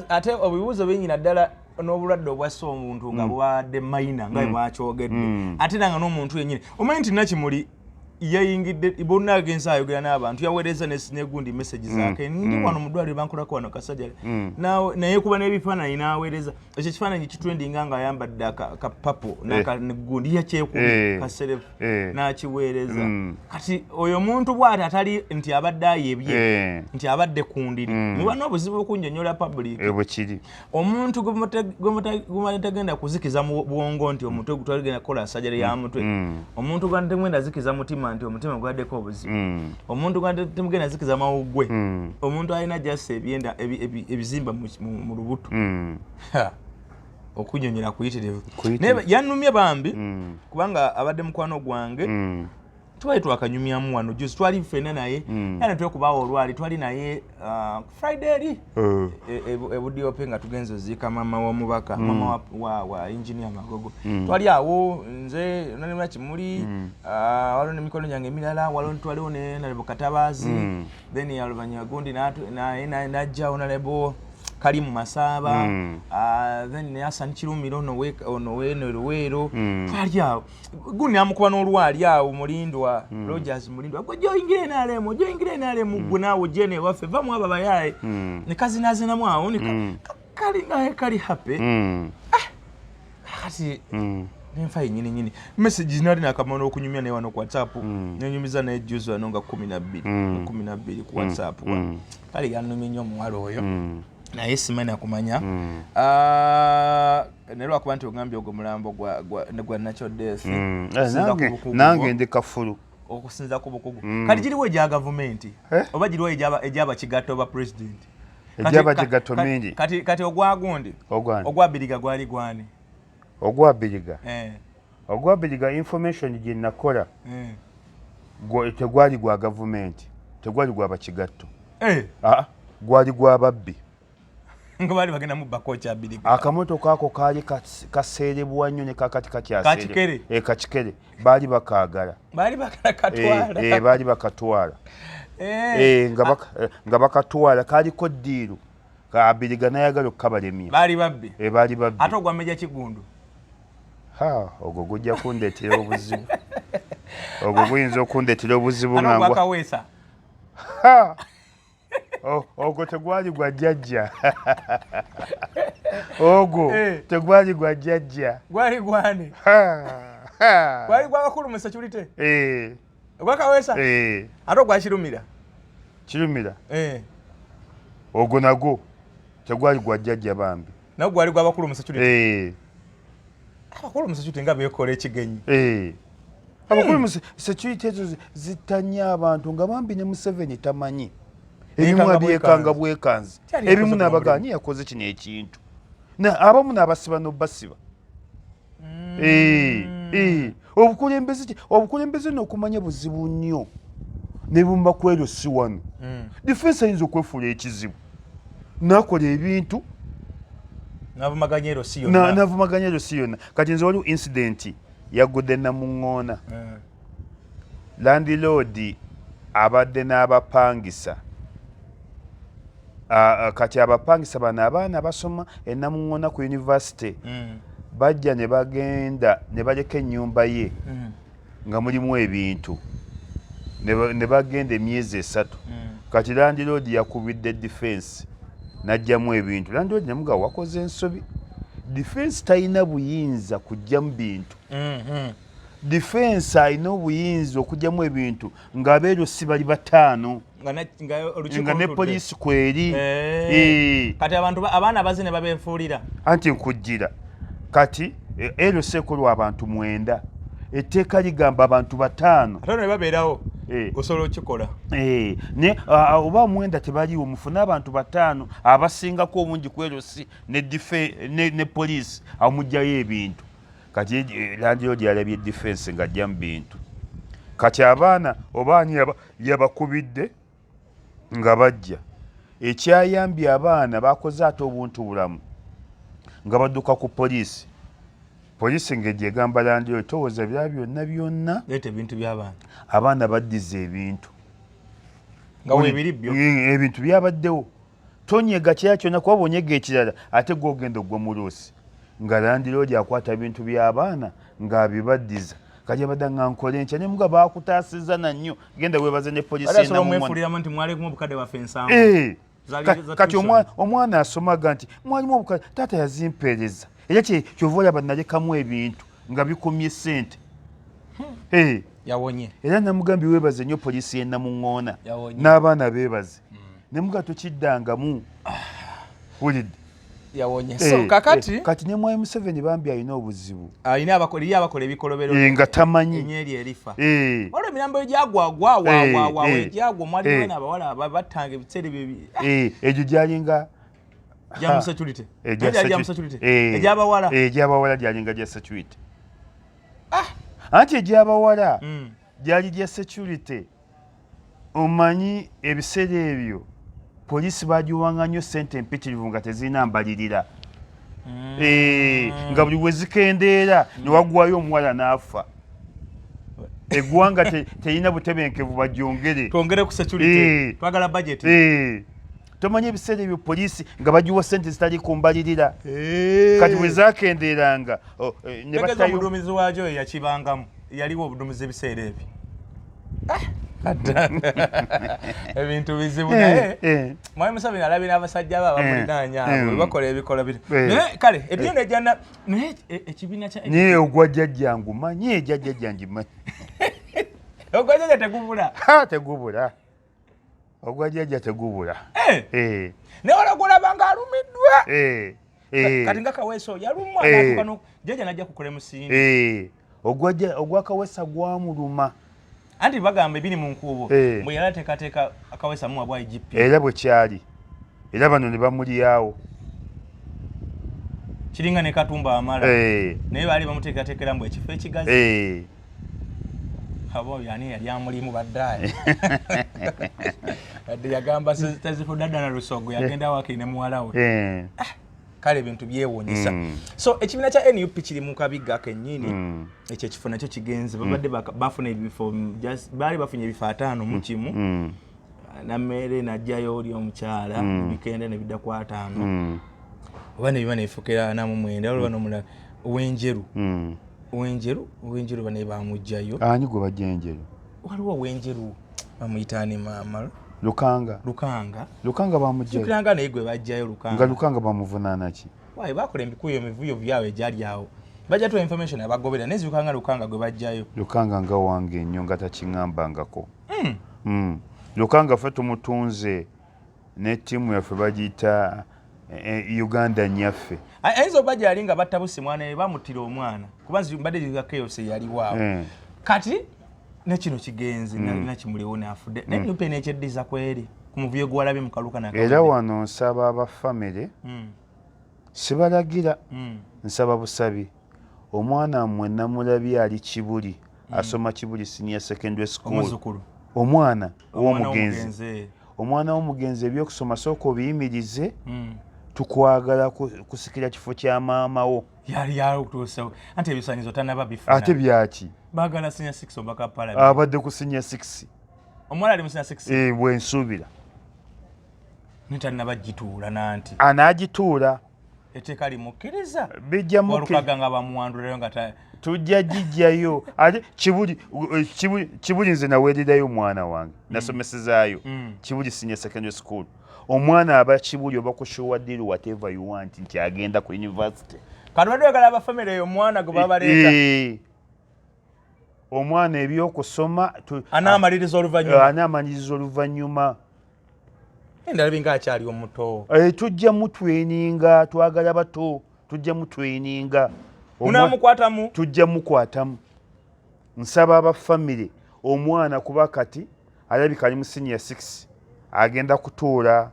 A: ate ebibuuzo bingi naddala n'obulwadde obwassa omuntu nga bwadde mayina nga bwakyogedde ate nanga n'omuntu yennyini omanyi nti Nakimuli yayingidde bonna agenza ayogera n'abantu yaweereza negundi message zaake ndi wano mu ddwaliro bankolako wano kasajja naye kuba n'ebifaananyi n'aweereza ekyo ekifaananyi kitrendinga nga ayambadde akapapo negundi yakyekumi kaserefu n'akiweereza kati oyo omuntu bw'ati atali nti abadde ayebye nti abadde ku ndiri muba n'obuzibu okunnyonnyola public
B: bwekiri
A: omuntu gwe tagenda kuzikiza mu bwongo nti omutwe gutagenda kukola sajjale ya mutwe omuntu gwe temugenda zikiza mutima nti omutima gwaddeko obuzibu omuntu gwe temugenda zikiza mawuggwe omuntu alina jasa ebyenda ebizimba mu lubuto okunyonyera kuyitirivu yannumye bambi kubanga abadde mukwano gwange twali twakanyumyamu wano juzi twali ffenna naye yana twekubaawo olwali twali naye Friday eri ebudiope nga tugenze oziika mama w'omubaka mama wa engineer Magogo twali awo nze nalima Kimuli waliwo n'emikono gyange emirala waliwo twaliwo ne Nalebo Katabazi then yaluvanyuma gundi najjawo Nalebo Kalimu Masaba then Hassan Kirumiro ono Luweero twali awo gundi amukuba n'olwali awo Mulindwa Rogers Mulindwa gwe joyingire n'alemu gwe naawe jene waffe vamu aba bayaye ne kazinazinamu awo kali happy kati Nenfa nyini message zinali nakamano okunyumya ne wano ku WhatsApp nenyumiza na juice wano nga 12 ku WhatsApp kali yanumye nnyo omuwala oyo naye simanyi akumanya nero akubanti ogambye ogwo mulambo gwa natural death
B: nange ndi kafulu
A: okusinza ku bukugu kati giriwo egya gavumenti oba giriwo egyaba kigatto oba president
B: egyaba kigatto mingi
A: kati ogwagundi ogwabiriga gwali gwani
B: ogwabiriga information gye nakola tegwali gwa gavumenti tegwali gwa bakigatto gwali gwa babbi
A: nga bali bagenda mu bakocha abiriga
B: akamotoka ako kaali kaseerebwa nnyo ne kakati kakyasere kachikere baali bakaagala
A: katwala
B: baali bakatwala nga bakatwala kaaliko ddiiru abiriga nayagala okukabalemya
A: baali babbi
B: baali babbi
A: ate ogwameja kigundu
B: ogwo gujja kundeetera obuzibu ogwo guyinza okundeetera obuzibu
A: ngagwakaweesa
B: ogwo tegwali gwa jjajja ogwo tegwali gwa jjajja
A: gwali gwani gwali gwabakulu mu security gwakaweesa ate ogwakirumira
B: ogwo nagwo tegwali gwa jjajja bambi
A: naye gwali gwabakulu mu security abakulu mu security nga beekola ekigenyi
B: abakulu mu security ezo zitanya abantu nga bambi ne Museveni tamanyi ebimu abyekanga bwekanzi ebimu n'abaganyi yakoze kino ekintu abamu n'abasiba n'obasiba obukulembeze n'okumanya buzibu nnyo ne bumba ku eryo si wano defense ayinza okwefuula ekizibu nakola ebintu
A: navumaganya
B: ero si yonna kati nze waliwo incident yagudde Namuŋŋoona landlord abadde n'abapangisa kati abapangisa bano abaana basoma Namuŋŋoona ku university bajja ne bagenda ne baleka ennyumba ye nga mulimu ebintu ne bagenda emyezi 3 kati landlord yakubidde defense najjamu ebintu landlord nemuga wakoze ensobi defense talina buyinza kujjamu bintu defense alina obuyinza okujjamu ebintu ng'abeero si bali bataano nga ne poliisi kweri
A: kati abaana bazine babenfuulira
B: anti nkujjira kati ero sekolwa abantu 9 etteeka ligamba abantu 5
A: ate ne babeerawo osobola okikola
B: oba 9 tebaliwo mufune abantu 5 abasingako obungi ku ero si ne poliisi amugjayo ebintu kati landlord yalabye defense nga ajja mu bintu kati abaana obaani yabakubidde nga bajja ekyayambye abaana bakoze ate obuntu bulamu nga badduka ku poliisi ng'ejja egamba landlord towooza bya byonna
A: leeta ebintu by'abaana
B: abaana baddiza ebintu
A: nga weebiri byo
B: ebintu byabaddewo tonyega kyeya kyonna kuba bonyega ekirala ate gwogenda ogwa muloosi nga landlord akwata bintu by'abaana ng'abibaddiza kati abadde nga nkole nkya ne muga baakutaasiza nannyo genda weebaze ne poliisi
A: nti mwalimu obukadde baffe ensanvu
B: kati omwana asomaga nti mwalimu obukadde taata yazimpeereza era kyova olaba nalekamu ebintu nga bikomye ssente
A: yawonye
B: era namugambye weebaze nnyo poliisi y'e Namuŋŋoona n'abaana beebaze ne muga tokiddangamu wulidde
A: yawonye so kakati
B: kati ne Mwai Museveni bambi alina obuzibu
A: alina abakola ebikolobero
B: nga tamanyi
A: enyeeri erifa waliwo emirambo egyagwagwa egyagwa mwali bana abawala battanga ebiseera bibi
B: egyo gyalinga
A: gya security
B: egyabawala gyalinga gya security anti egyabawala gyali gya security omanyi ebiseera ebyo poliisi bagiwanga nnyo ssente empitirivu nga tezirina mbalirira nga buli we zikendeera ne waggwayo omuwala n'afa eggwanga terina butebenkevu bagyongere
A: twongere ku security twagala budget
B: tomanyi ebiseera ebyo poliisi nga bagiwa ssente zitali kumbalirira kati bwe zakendeeranga
A: omuduumizi waagyo yakibangamu yaliwo obuduumizi ebiseera ebyo ebintu bizibu naye Mwami Museveni alabira abasajja bamulinaanya abo bakola ebikola biri naye kale ebyo nejana naye ekibiina kya
B: naye ogwa jjajjangu manyi ejjajjangi manyi
A: ogwa jjajja tegubula
B: tegubula ogwa jjajja tegubula
A: naye olagulaba nga alumiddwa kati nga Kaweesa yalumwa natukano jjajja najja kukola musindi
B: ogwa Kaweesa gwamuluma
A: anti bagamba ebiri mu nkuubo bwe yalateekateeka Kaweesa muwa bwa IGP
B: era bwe kyali era bano ne bamulyawo
A: kiringa ne Katumba Wamala naye baali bamuteekateekera mbu ekifo ekigazi abo yani yali amulimu baddaye adde yagamba tazifu dada na Lusogo yagenda wakiri ne muwala we kale ebintu byewuunyisa so ekibiina kya NUP kiri mu kabiga kennyini ekyo ekifo nakyo kigenze babadde bafuna ebifo baali bafunye ebifo 5 mu kimu nammere najjayo oli omukyala bikende ne bidda ku 5 oba ne biba neefukira 49 olwo bano Owenjeru bane bamujjayo
B: ani gwe bajja Enjeru
A: waliwo Owenjeru bamuyitaani maama
B: Lukanga bamujjayo
A: Lukanga naye gwe bajjayo
B: nga Lukanga bamuvunaana ki
A: waaye bakola emivuyo byabwe egyali awo bajja tuwa information abagobera naye Lukanga gwe bajjayo
B: Lukanga nga wange ennyo nga takiŋŋambangako Lukanga ffe tumutunze ne ttiimu yaffe bagiyita Uganda nyaffe
A: ayinza oba gyali nga batta busi mwana we bamutira omwana kuba mbadde ziga chaos yaliwaawo kati nekino kigenzi nalina kimuliwo nafudde naye NUP nekyeddiza kweri ku muvuyo gwalabye mu kaluka
B: era wano nsaba abafamire sibalagira nsaba busabi omwana mmwe namulabye ali Kibuli asoma Kibuli Senior Secondary School omwana w'omugenzi ebyokusoma sooka obiyimirize tukwagala kusikira kifo kya maama wo
A: yali yalutuusewo anti ebisaanyizo tanaba bifuna
B: ate byaki
A: baagala Senior 6 ombaka Parliament
B: abadde ku Senior 6
A: omwana ali mu Senior 6
B: bwensuubira
A: nitanaba gituula nanti
B: anaagituula
A: etteeka limukkiriza
B: bijja
A: Walukaga nga bamuwandulayo nga
B: tujja gijjayo ate Kibuli nze naweererayo omwana wange nasomesezaayo Kibuli Senior Secondary School omwana aba Kibuli oba ku Showadiri whatever you want nti agenda ku university
A: kati badde bagala abafamire eyo omwana gwe babaleeta
B: omwana ebyokusoma
A: anaamaliriza
B: oluvannyuma
A: endalabi nga akyali omuto
B: tujja mutweninga twagala bato tujja mutweninga
A: munamukwatamu
B: tujja mukwatamu nsaba abafamire omwana kuba kati alabika ali mu Senior 6 agenda kutuula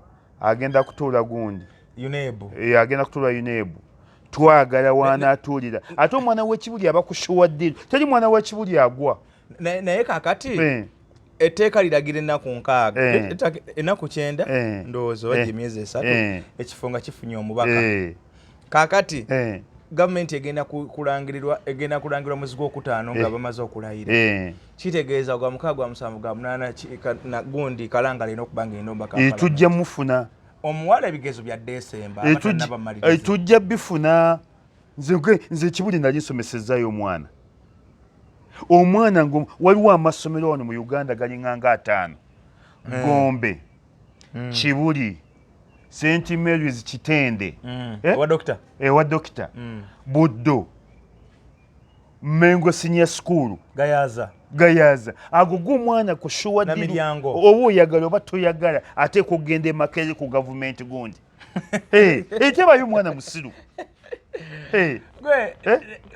B: gundi agenda kutuula UNEB twagala wanaatuulira ate omwana w'Ekibuli aba ku Showadiri teri mwana w'Ekibuli agwa
A: naye kakati etteeka liragira ennaku 6 ennaku 9 ndowooza oba emyezi 3 ekifo nga kifunye omubaka kakati gavumenti egenda kulangirwa mwezi gw'okutaano nga bamaze okulayira kitegeeza gwa 6 gwa 7 gwa 8 gundi kalanga alina okuba ng'enda omubaka
B: tujja mufuna
A: omuwala ebigezo bya Desemba
B: tujja bifuna nze Ekibuli nali nsomesezaayo omwana ngo waliwo amasomero wano mu Uganda galinganga 5 Gombe Kibuli St Mary's Kitende ewa Dokita Buddo Mengo Senior School Gayaza ago g'omwana ku Showadiri oba oyagala oba toyagala ate kugenda Makerere ku gavumenti gundi tebayo omwana musiru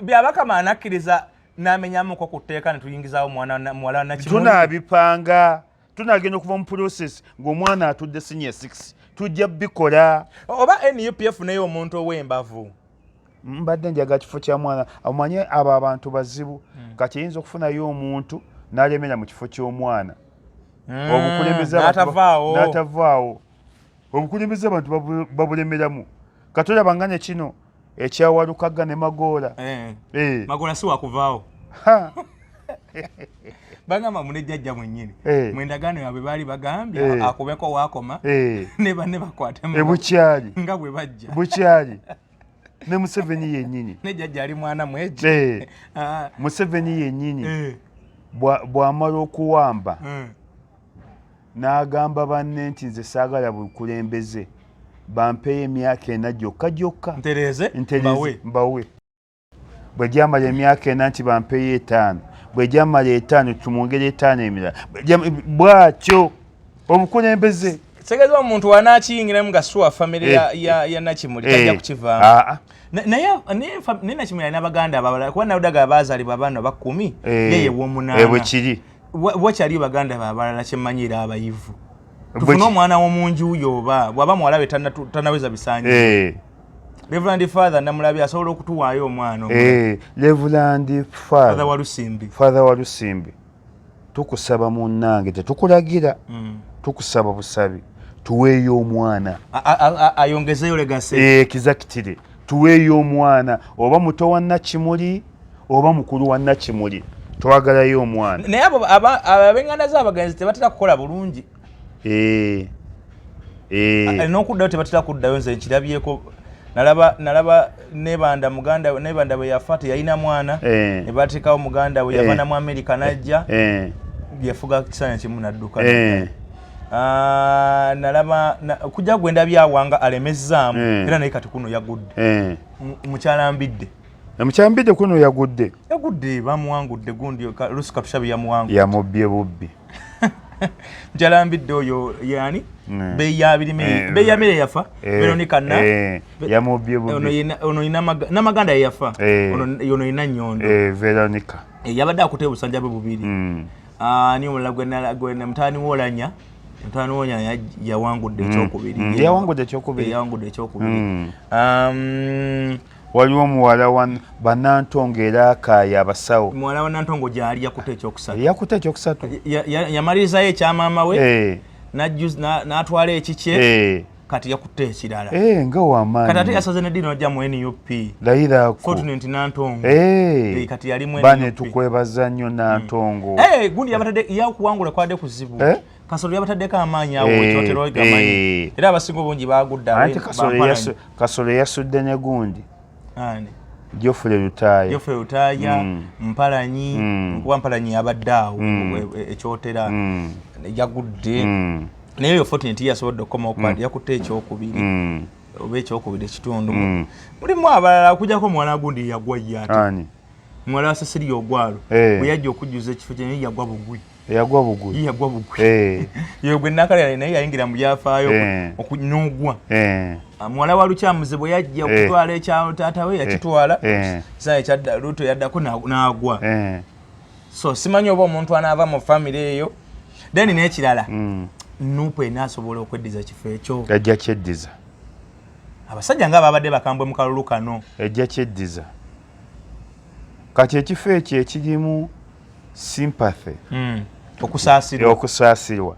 A: byabakama anakkiriza n'amenyamuko ku tteeka ne tuyingizaawo muwala na Kimuli
B: tunaabipanga tunagenda okuva mu process ng'omwana atudde Senior 6 tujja bikola
A: oba NUPF nayo omuntu ow'embavu
B: mbadde njaga kifo kya mwana amanye abo abantu bazibu kati yinza okufunayo omuntu n'alemera mu kifo ky'omwana obukulembeze n'atavaawo obukulembeze abantu babulemeramu katolaba ngane kino ekyawalukaga ne Magoola
A: Magoola si wakuvaawo bagamba munejjajja mwennyini mwendagaano yabwe baali bagambye akubeko waakoma ne banne bakwatemu
B: bukyali
A: nga bwe bajja
B: bukyali ne Museveni yennyini
A: nejjajja ali mwana mweje
B: Museveni yennyini bw'amala okuwamba n'agamba banne nti nze saagala bukulembeze bampeeyo emyaka 4 gyokka
A: ntereze
B: mbawe bwe gyamala emyaka 4 nti bampeeyo 5 bwe gyamala 5 tumwongere 5 emirala bwatyo obukulembeze
A: segeza omuntu wanakiyingiramu nga suwa famire ya Nakimuli tajja kukivaamu naye Nakimuli alina baganda abalala kuba nawudaga baazaalibwa abaana 10 yeye w'omunaana
B: bwe kiri
A: wakyali baganda abalala kyemmanyira abayivu tufune omwana w'omunju yoba bw'aba muwala we tanaweza bisaanyizo Reverend Father namulabye asobola okutuwaayo omwana
B: Reverend Father wa Lusimbi tukusaba munnange tetukulagira tukusaba busabi tuweeyo omwana
A: ayongezeyo legasi
B: exactly tuweeyo omwana oba muto wa Nakimuli oba mukulu wa Nakimuli twagalayo omwana
A: naye ab'enganda z'abagenzi tebatera kukola bulungi n'okuddayo tebatera kuddayo nze nkirabyeko nalaba nebanda bwe yafa teyalina mwana ne bateekawo muganda we yava namu Amerika najja yafuga kisanya kimu nadduka nalaba kujja gwenda byawanga alemezaamu era naye kati kuno yagudde
B: mukyalambidde kuno yagudde
A: bamuwangudde gundi Lusi Katushabe yamuwangudde
B: yamubbye bubbi
A: mukyalambidde oyo yani beyamire yafa Veronica
B: yamubbye bubbi
A: ono namaganda yafa ono ina Nyondo
B: Veronica
A: yabadde akute obusanjabe bubiri ni omulala gwena mutaani wolanya yawangudde ekyokubiri
B: waliwo muwala wa Banantongo era akaaya abasawo
A: muwala wa Nantongo gyali yakuta
B: ekyokusatu
A: yamalirizayo ekyamaama we n'atwala ekikye kati yakutte ekirala
B: nga wamaanyi
A: kati ate yasaze neddiino ajja mu NUP
B: layirako
A: Fortunate Nantongo kati yali mu
B: bane tukwebaza nnyo Nantongo
A: gundi yabatadde yakuwangula kwadde kuzibu Kasolo yabataddeko amaanyi awo ekyotero gamanyi era abasinga obungi baagudda
B: anti Kasolo yasudde ne gundi Geoffrey Lutaya Mpalanyi kuba Mpalanyi yabadde awo ekyotera yagudde naye yo Fortunate yasobodde okukoma okwadi yakutte ekyokubiri oba ekyokubiri ekitundu mulimu abalala okujjako muwala gundi yagwa yate muwala wa Cecilia Ogwalo bwe yajja okujjuza ekifo kye yagwa bugwi yagwa bugwi yo gwe nakalira naye yayingira mu byafaayo okunyugwa muwala wa Lukyamuze bwe yajja okutwala ekya taata we yakitwala saa ekyadda Luto yaddako n'agwa so simanyi oba omuntu anaava mu famire eyo then n'ekirala Nuupu enaasobola okweddiza ekifo ekyo ejja kyeddiza
A: abasajja nga babadde bakambwe mu kalulu kano
B: ejja kyeddiza kati ekifo ekyo ekirimu sympathy okusaasirwa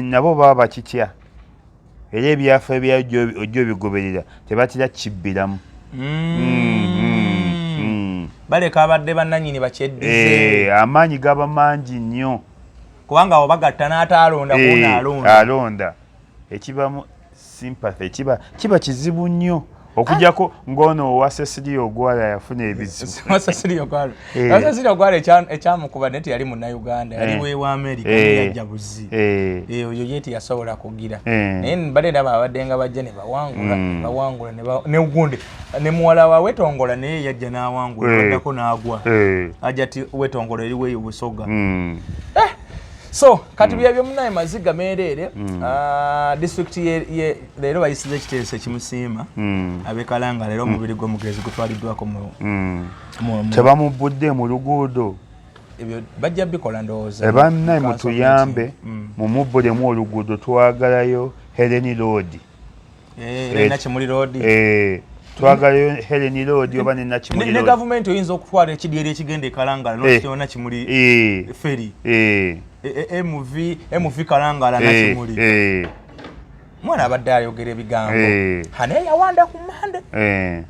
B: nabo baba bakitya era ebyafa ojjo bigoberera tebatera kibbiramu
A: baleka abadde bannannyini bakyeddize
B: amaanyi gaba mangi nnyo
A: kubanga abo bagatta n'ataalonda
B: alonda ekibamu sympathy kiba kizibu nnyo okujjako ng'ono owa Cecilia Ogwala yafuna ebizibu
A: Cecilia Ogwala ekyamukuba naye teyali munnayuganda yali weewa Amerika yajja buzi oyo ye teyasobola kugira naye mbadde ndaba abadde nga bajja ne bawangula ne gundi ne muwala wa Wetongola naye yajja n'awangula addako n'agwa ajja ti Wetongola eri weeyo Busoga so kati byabyo munaye maziga meerere district leero bayisiza ekiteeso ekimusiima abekalanga leero omubiri gw'omugezi gutwaliddwako
B: tebamubudde mu luguudo
A: ebyo bajja bikola ndowooza
B: bannaye mutuyambe mumubbulemu oluguudo twagalayo Helen Road
A: Nakimuli Road
B: twagalayo Helen Road oba ne Nakimuli Road
A: ne gavumenti oyinza okutwala ekidyeri ekigenda ekalangala n'okitewa Nakimuli ferry MV Kalangala Nakimuli mwana abadde ayogera ebigambo hane yawanda ku Mande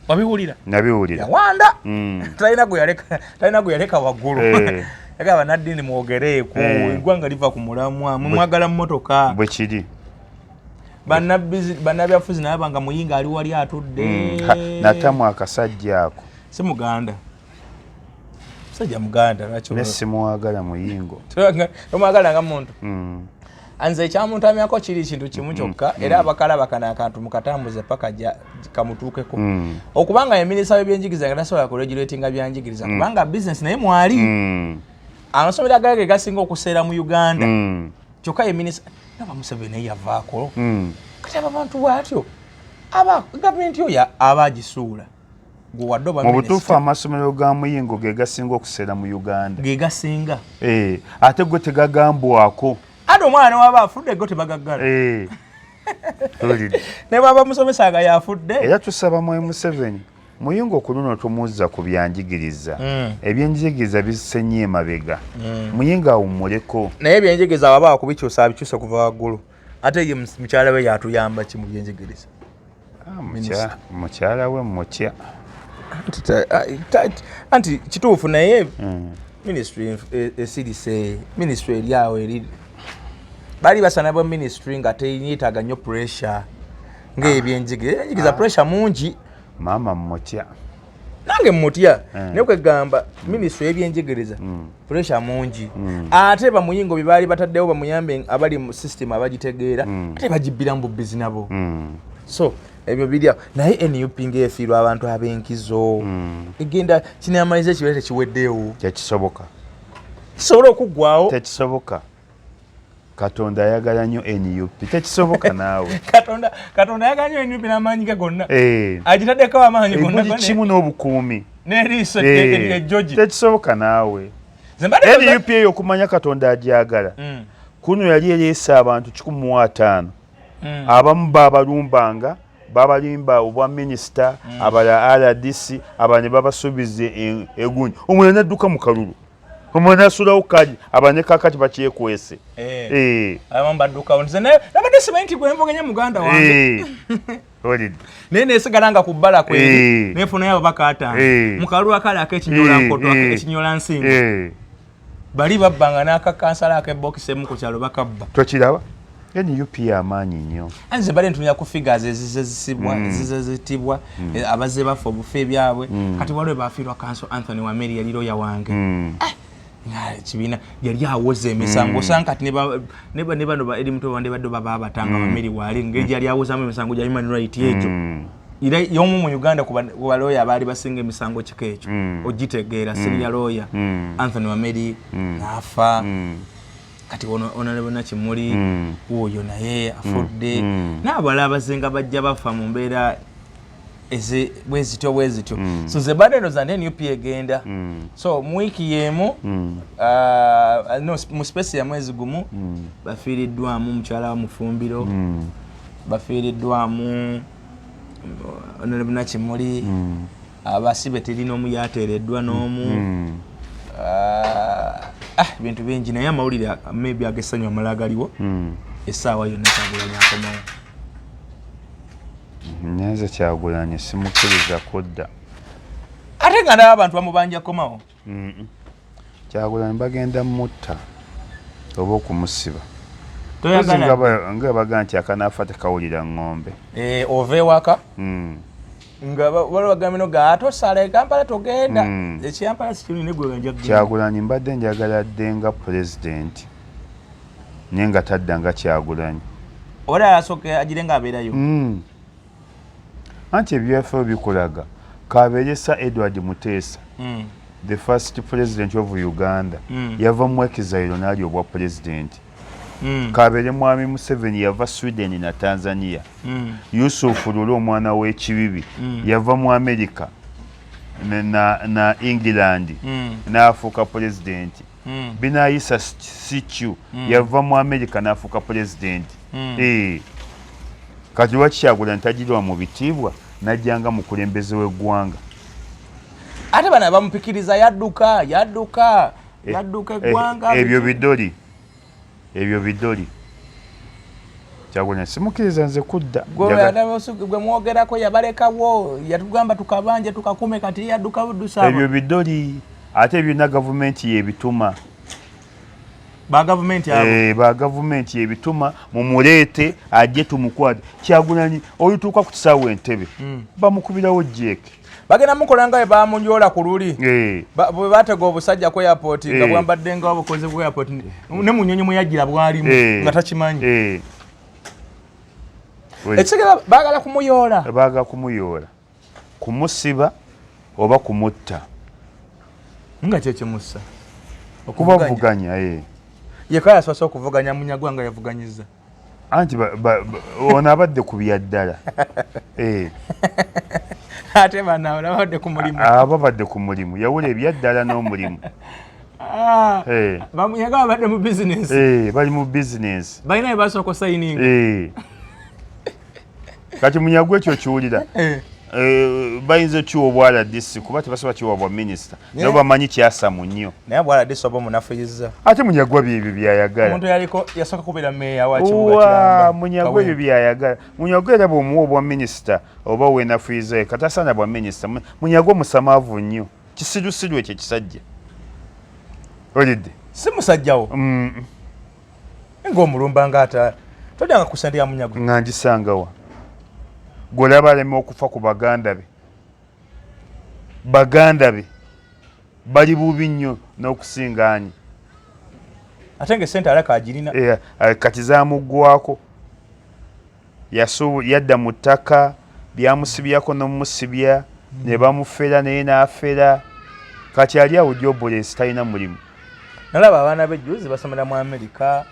A: wabiwulira
B: nabiwulira
A: yawanda talina gwe yaleka waggulu yagaba Nadine mwogereeko eggwanga liva ku mulamwa mwagala mu motoka
B: bwe kiri
A: bannabyafuzi naye banga muyinga ali wali atudde
B: natamu akasajja ako
A: si muganda musajja muganda lwaki
B: nesimuwagala muyingo
A: omwagala nga muntu anze ekyamuntamyako kiri kintu kimu kyokka era abakalaba kana akantu mukatambuze paka kamutuukeko okubanga eminisita w'ebyenjigiriza nga tasobola kuregulatinga byanjigiriza kubanga business naye mwali amasomero agage gasinga okuseera mu Uganda kyokka eminisita naba Museveni naye yavaako kati abantu bwatyo aba gavumenti oyo abagisuula
B: mu butuufu amasomero ga Muyingo ge gasinga okuseera mu Uganda
A: ge gasinga
B: ate gwe tegagambwako
A: ate omwana waba afudde go tebagaggala ne baba musomesa nga yafudde
B: era tusaba mu Museveni Muyingo ku luno tomuzza ku byanjigiriza ebyenjigiriza bisenye emabega Muyingo awummuleko
A: naye ebyenjigiriza waba kubikyusa abikyusa kuva waggulu ate ye mukyala we yatuyamba ki mu byenjigiriza
B: mukyala we mutya
A: anti kituufu naye ministry esirise ministry eryawo eri bali basana bwa ministry nga tenyitaga nnyo pressure ng'ebyenjigiriza pressure mungi
B: mama mutya
A: nange mutya naye kwegamba ministry y'ebyenjigiriza pressure mungi ate bamuyingo bye baali bataddewo bamuyambe abali mu system abagitegeera ate bagibbira mu bubbizi nabo so ebyo birya naye NUP ng'efiirwa abantu ab'enkizo egenda kinamaliza kibeera tekiweddewo
B: tekisoboka
A: kisobola okuggwawo
B: tekisoboka Katonda ayagala nnyo NUP tekisoboka naawe
A: Katonda ayagala nnyo NUP n'amaanyi ge gonna agitaddeko amaanyi gonna
B: buli kimu n'obukuumi
A: n'eriiso ejjogi
B: tekisoboka naawe NUP eyo okumanya Katonda agyagala kuno yali ereese abantu 15 abamu baabalumbanga babalimba obwa minisita abala RDC abane babasubize egunyi omwana nadduka mu kalulu omwana asulawo kaji abane kakati bakyekwese
A: abamba dduka onze naye nabadde simanyi gwe mvuganya muganda wange naye neesigalanga ku bbala kweri neefunayo ababaka ataano mu kalulu akali ak'ekinyola nkoto ekinyola nsingo bali babbanga n'akakansala ak'ebokisi emu ku kyalo bakabba
B: tokiraba NUP y'amaanyi nnyo
A: anze bale ntunya ku figures ezizitibwa abazze bafa obufe byabwe kati waliwo bafiirwa kanso Anthony Wameri yali looya wange kibiina yali awoza emisango osanga kati ne bano edimuto bande badde baba batanga Wameri waali ngeri yali awozamu emisango gya human right egyo era yomu mu Uganda ku balooya abaali basinga emisango kika ekyo ogitegeera senior lawyer Anthony Wameri n'afa kati Honorable Nakimuli oyo naye afudde n'abalala abazinga bajja bafa mu mbeera bwezityo so ze badeno za NUP egenda so mu wiki yemu mu space ya mwezi gumu bafiiriddwamu mukyala wa Mufumbiro bafiiriddwamu Honorable Nakimuli abasibe teri n'omu yateereddwa n'omu bintu bingi naye amawulire maybe agessanyu amala agaliwo essaawa yonna Kyagulanyi akomawo
B: nyenze Kyagulanyi simukkiriza kudda
A: ate nga ndaba abantu bamubanja komawo
B: Kyagulanyi bagenda mutta oba okumusiba nga baga nti akanaafa tekawulira ng'ombe
A: ova ewaka nga waliwo bagamino gaatosala Kampala togenda ekyampala sikirungi negwe njagenda
B: Kyagulanyi mbadde njagala dde nga pulezidenti naye nga tadda nga Kyagulanyi
A: oba asooke agire ng'abeerayo
B: anti ebyafeewo bikulaga kabeeresa Edward Muteesa the first president of Uganda yava mu ekizayiro n'ali obwa pulezidenti Kabere mwami Museveni yava Sweden na Tanzania Yusuf Lulu omwana w'ekibibi yava mu America na England n'afuuka president Binayisa Sichu yava mu America n'afuuka president kati lwaki Kyagulanyi tajirwa mu bitiibwa najjanga mukulembeze w'eggwanga
A: ate bana bamupikiriza yadduka eggwanga
B: ebyo bidoli Kyagulanyi simukkiriza nze kudda
A: gwe mwogerako yabalekawo yatugamba tukabanje tukakume kati yadduka buddusaba
B: ebyo bidoli ate byonna gavumenti yebituma
A: ba gavumenti abo
B: ba gavumenti ebituma mumuleete ajje tumukwate Kyagulanyi oyituuka ku kisaawe Entebbe bamukubirawo jjeeke
A: bagenda mukolanga bwe bamunyola ku luli bwe batega obusajja ku airport nga bwambadde nga obukoze ku airport ne munyonyi mwe yagira bwalimu nga takimanyi ekigera baagala kumuyoola kumusiba oba kumutta nga kyekimussa
B: okubavuganya
A: yekaya asoose okuvuganya Munyagwa nga yavuganyiza
B: anti ono abadde ku byaddala
A: ate banawe babadde ku mulimu
B: ababadde ku mulimu yawula ebyaddala n'omulimu
A: Bamunyaga babadde mu business
B: bali mu business
A: balina bye basooka osayininga
B: kati Munyagwa ekyo kiwulira bayinza kiwa bwala disi kuba tebasobola kiwa bwa minisita nabo bamanyi kyasamu nnyo
A: naye bwala disi oba munafuyiza
B: ate Munyagwa byebyo byayagala
A: omuntu yaliko yasooka kubeera meeya wa kibuga Kiramba
B: Munyagwa ebyo byayagala Munyagwa era bw'omuwa obwa minisita oba weenafuyiza kati asaana bwa minisita Munyagwa musamaavu nnyo kisirusiru ekyo kisajja olidde
A: si musajjawo ng'omulumba ng'ata todyanga ku ssente ya Munyagwa
B: nga ngisangawa golaba aleme okufa ku baganda be bali bubi nnyo n'okusingaanyi
A: ate ng'essente alaka agirina
B: kati zamuggwako yadda mu ttaka byamusibyako n'omusibya ne bamufera naye n'afera kati ali awo jobless talina mulimu
A: nalaba abaana b'ejjuzi basomera mu Amerika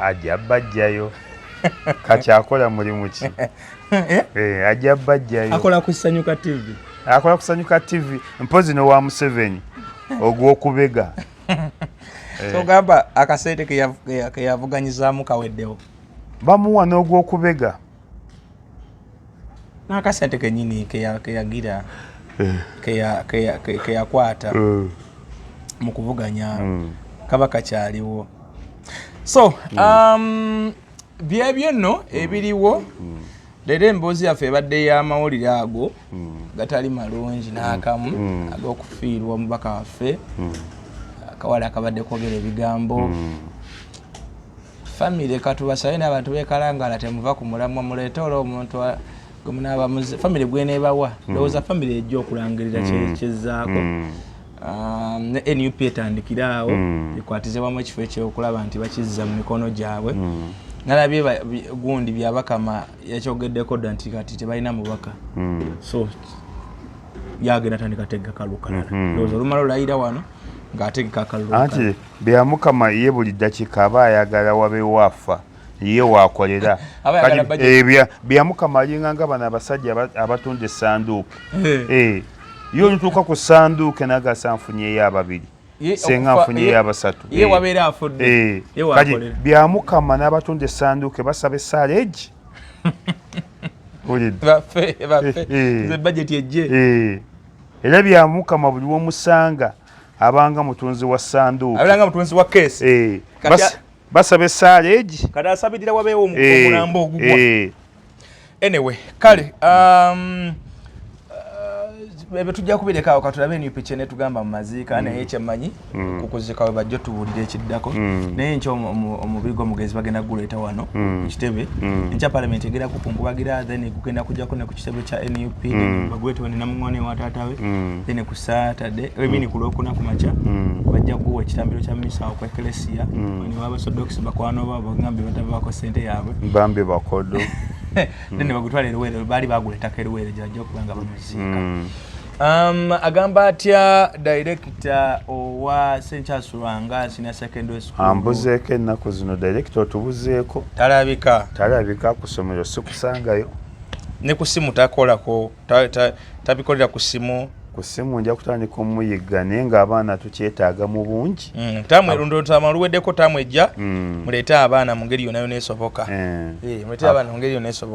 B: ajja bajjayo kati akola mulimu ki ajja bajjayo
A: akola ku Sanyuka TV
B: mpozi n'owa Museveni ogw'okubega
A: togamba akasente ke yavuganyizaamu kaweddewo
B: bamuwa n'ogw'okubega
A: n'akasente kennyini ke yagira ke yakwata mu kuvuganya kaba kakyaliwo so byebyo nno ebiriwo leero emboozi yaffe ebadde y'amawulire ago gatali malungi n'akamu ag'okufiirwa omubaka waffe akawala akabadde kwogera ebigambo famire katubasabe n'abantu bekalangala temuva ku mulamwa muleete olwo omuntu famire gweneebawa lowooza famire ejja okulangirira kyezzaako ne NUP etandikira awo ekwatize wamu ekifo ekyokulaba nti bakizza mu mikono gyabwe nalabye gundi byabakama yakyogeddeko dda nti kati tebalina mubaka so yagenda tandika tegeka kalukalala lowooza olumala olayira wano ng'ategeka akalulu
B: anti byamukama ye buli ddakiika aba ayagala wabeewo afa ye waakolera byamukama alinga nga bano abasajja abatunda essanduuke ye olutuuka ku ssanduuke nagasa nfunyeyo ababiri senga nfunyeyo abasatu
A: ye wabeera afudde ye waakolera
B: byamukama n'abatunda essanduuke basaba essaala egi
A: ze budget ejje
B: era byamukama buli womusanga abanga mutunzi wa ssanduuke
A: abanga mutunzi wa keesi
B: basaba essaala egi
A: kati asabirira wabeewo omulambo ogugwa anyway kale bebe tujja kubireka katulabe NUP kyene tugamba mu maziika naye kyemanyi kukuzika we bajja tubuulira ekiddako naye nkyo omubiri gw'omugezi bagenda guleeta wano ku kitebe nkya parliament egenda kukungubagira then kugenda kujjako ne ku kitebe kya NUP bagwete ne namungone wa taatawe then ku Saturday emini ku Lwokuna ku makya bajja kuwa ekitambiro kya misa ku Ecclesia ne w'abasodox bakwano babo ngambe batavaako ssente yaabwe
B: bambi bakodo
A: then bagutwala eruwere baali baguleetako eruwere gyajja okubanga bamuziika agamba atya director owa St. Charles Lwanga Senior Secondary School
B: ambuzeeko ennaku zino director otubuzeeko talabika ku ssomero sikusangayo
A: ne ku simu takolako tabikolera ku simu
B: nja kutandika omuyigga naye ng'abaana tukyetaaga mu bungi
A: tamwerundotama luweddeko tamwejja muleete abaana mu ngeri yonna esoboka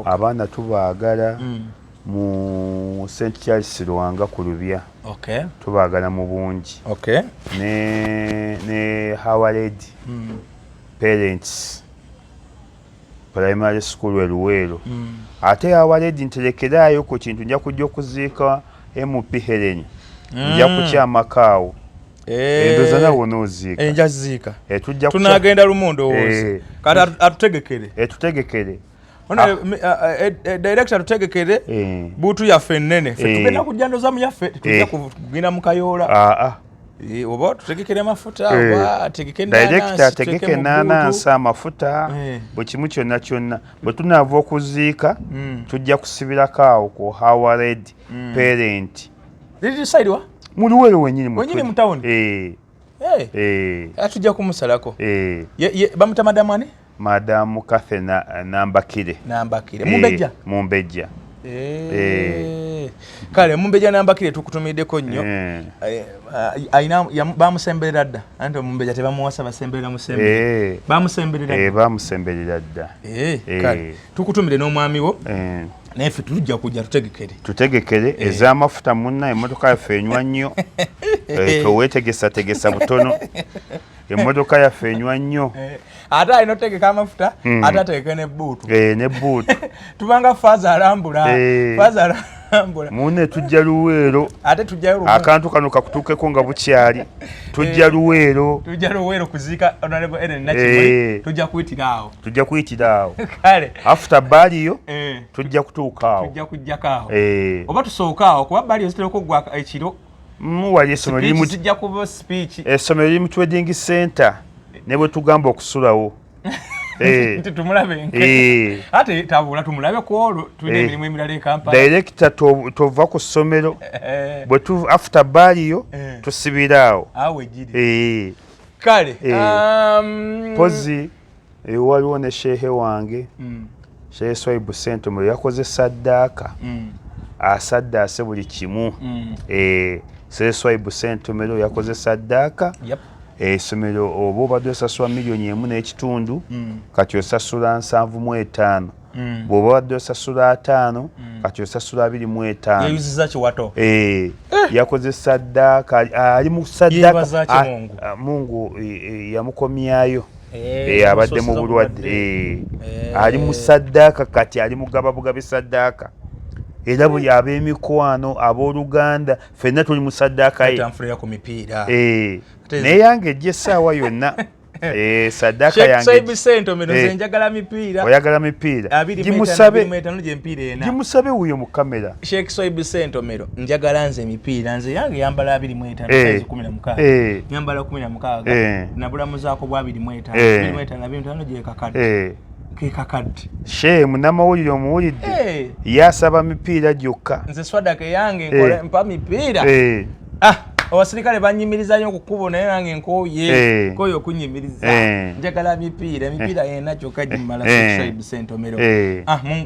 B: abaana tubaagala mu St. Charles Lwanga ku Lubya tubaagala mu bungi ne Howard Parents Primary School Eluweero ate Howard nterekeraayo ku kintu nja kujja okuziika MP Helen nja kukyamakaawo endoza nawo noziika
A: enjaziika
B: tujja
A: tunagenda lumondo wozi kati atutegekere director atutegekere butu yaffe nnene ffe tugenda kujja ndozamu yaffe tujja kugenda mu Kayoola oba tutegekere amafuta oba
B: tegeke ennaanansi amafuta bwe kimu kyonna kyonna bwe tunaava okuziika tujja kusibirako awo ku Howard parent
A: lirisaidwa
B: mu Luweero wennyini
A: mu tawuni tujja kumusalako bamuta madamani
B: Madamu Kathe Nambakire Mumbejja
A: kale Mumbejja Nambakire tukutumiddeko nnyo bamusemberera dda anti Mumbejja tebamuwasa basemberera musemberera
B: bamusemberera dda
A: kale tukutumire n'omwami wo naye ffe tujja kujja
B: tutegekere ez'amafuta munna emmotoka yaffe enywa nnyo toweetegesa butono emmotoka yaffe enywa nnyo
A: ate alina otegeka amafuta ate ategeke nebbuutu tubanga faaza alambula
B: munne tujja Luweero
A: ate tujjayo
B: akantu kano kakutuukeko nga bukyali tujja Luweero
A: kuziika Honorable Ellen Nakimuli tujja kuyitira awo kale
B: after baliyo tujja kutuuka awo
A: kujjako awo oba tusooka awo kuba baliyo zitera okuggwa ekiro
B: wali essomero liri mu Trading Center ne bwe tugamba okusulawo
A: tumulabe ate tabula tumulabe ku olwo tulina emirimu emirala e Kampala
B: director tova ku ssomero bwe tu after baliyo tusibira awo
A: ejiri kale
B: pozi waliwo ne shehe wange Shehe Swaibu Sentomero yakoze saddaaka asaddaase buli kimu Shehe Swaibu Sentomero yakoze saddaaka essomero oba obadde osasula $1.5 kati osasula 75 bw'oba obadde osasula 5 kati osasula 25 yakoze saddaaka ali mu saddaaka Mungu yamukomyayo abadde mu bulwadde ali mu saddaaka kati ali mugaba bugabe saddaaka era buli ab'emikwano abooluganda ffenna tuli mu saddaaka ye naye yange ejja essaawa yonna saddaaka yangeoyagala mipiira gimusabe wuyo mu kamera
A: Sheikh Swaibu Sentomero njagala nze emipiira nze yange yambala 25 yambala 16 nabulamuzaako bwa 25 gyekakadde kekakadde
B: she munamawulire omuwulidde yasaba mipiira gyokka
A: nze swadaka yange nkola mpa mipiira abasirikale banyimiriza nnyo okukubo naye nange nkooye okunyimiriza njagala mipiira yena kyokka gimmala Swaibu Sentomero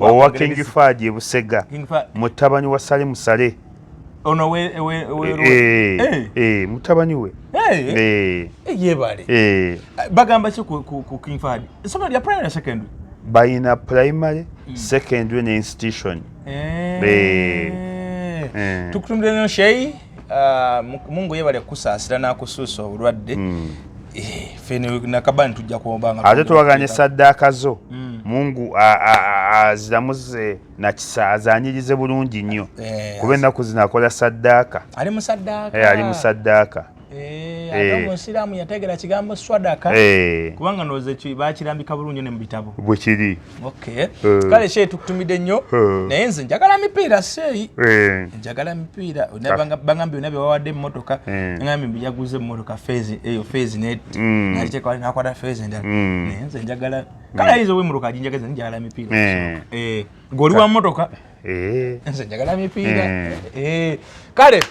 B: owa King Fahd e Busega mutabani wa Sale Musale
A: ono
B: mutabani we
A: yebale bagamba ki ku King Fahd essomero lya primary secondary
B: bayina primary secondary ne institution
A: tukutumire no Sheikh Mungu yebale kusaasira n'akusuusa obulwadde fene nakabani tujja kuombanga
B: ate tuwaganye saddaaka zo Mungu aziramuze nakisa azanyirize bulungi nnyo kuba ennaku zino akola saddaaka
A: ali mu
B: saddaaka
A: omusiraamu yategera kigambo swadaka kubanga nooze bakirambika bulungi ne mu bitabo
B: bwe kiri
A: kale Sheikh tukutumidde nnyo naye nze njagala mipiira seeyi njagala mipiira bangambye nabye wawadde emmotoka ngambye mbijaguze emmotoka fezi naliteeka nakwata fezi endala naye nze njagala kale ayinza obwemmotoka aginjagaza njagala mipiira ng'oli wa mmotoka nze njagala mipiira kale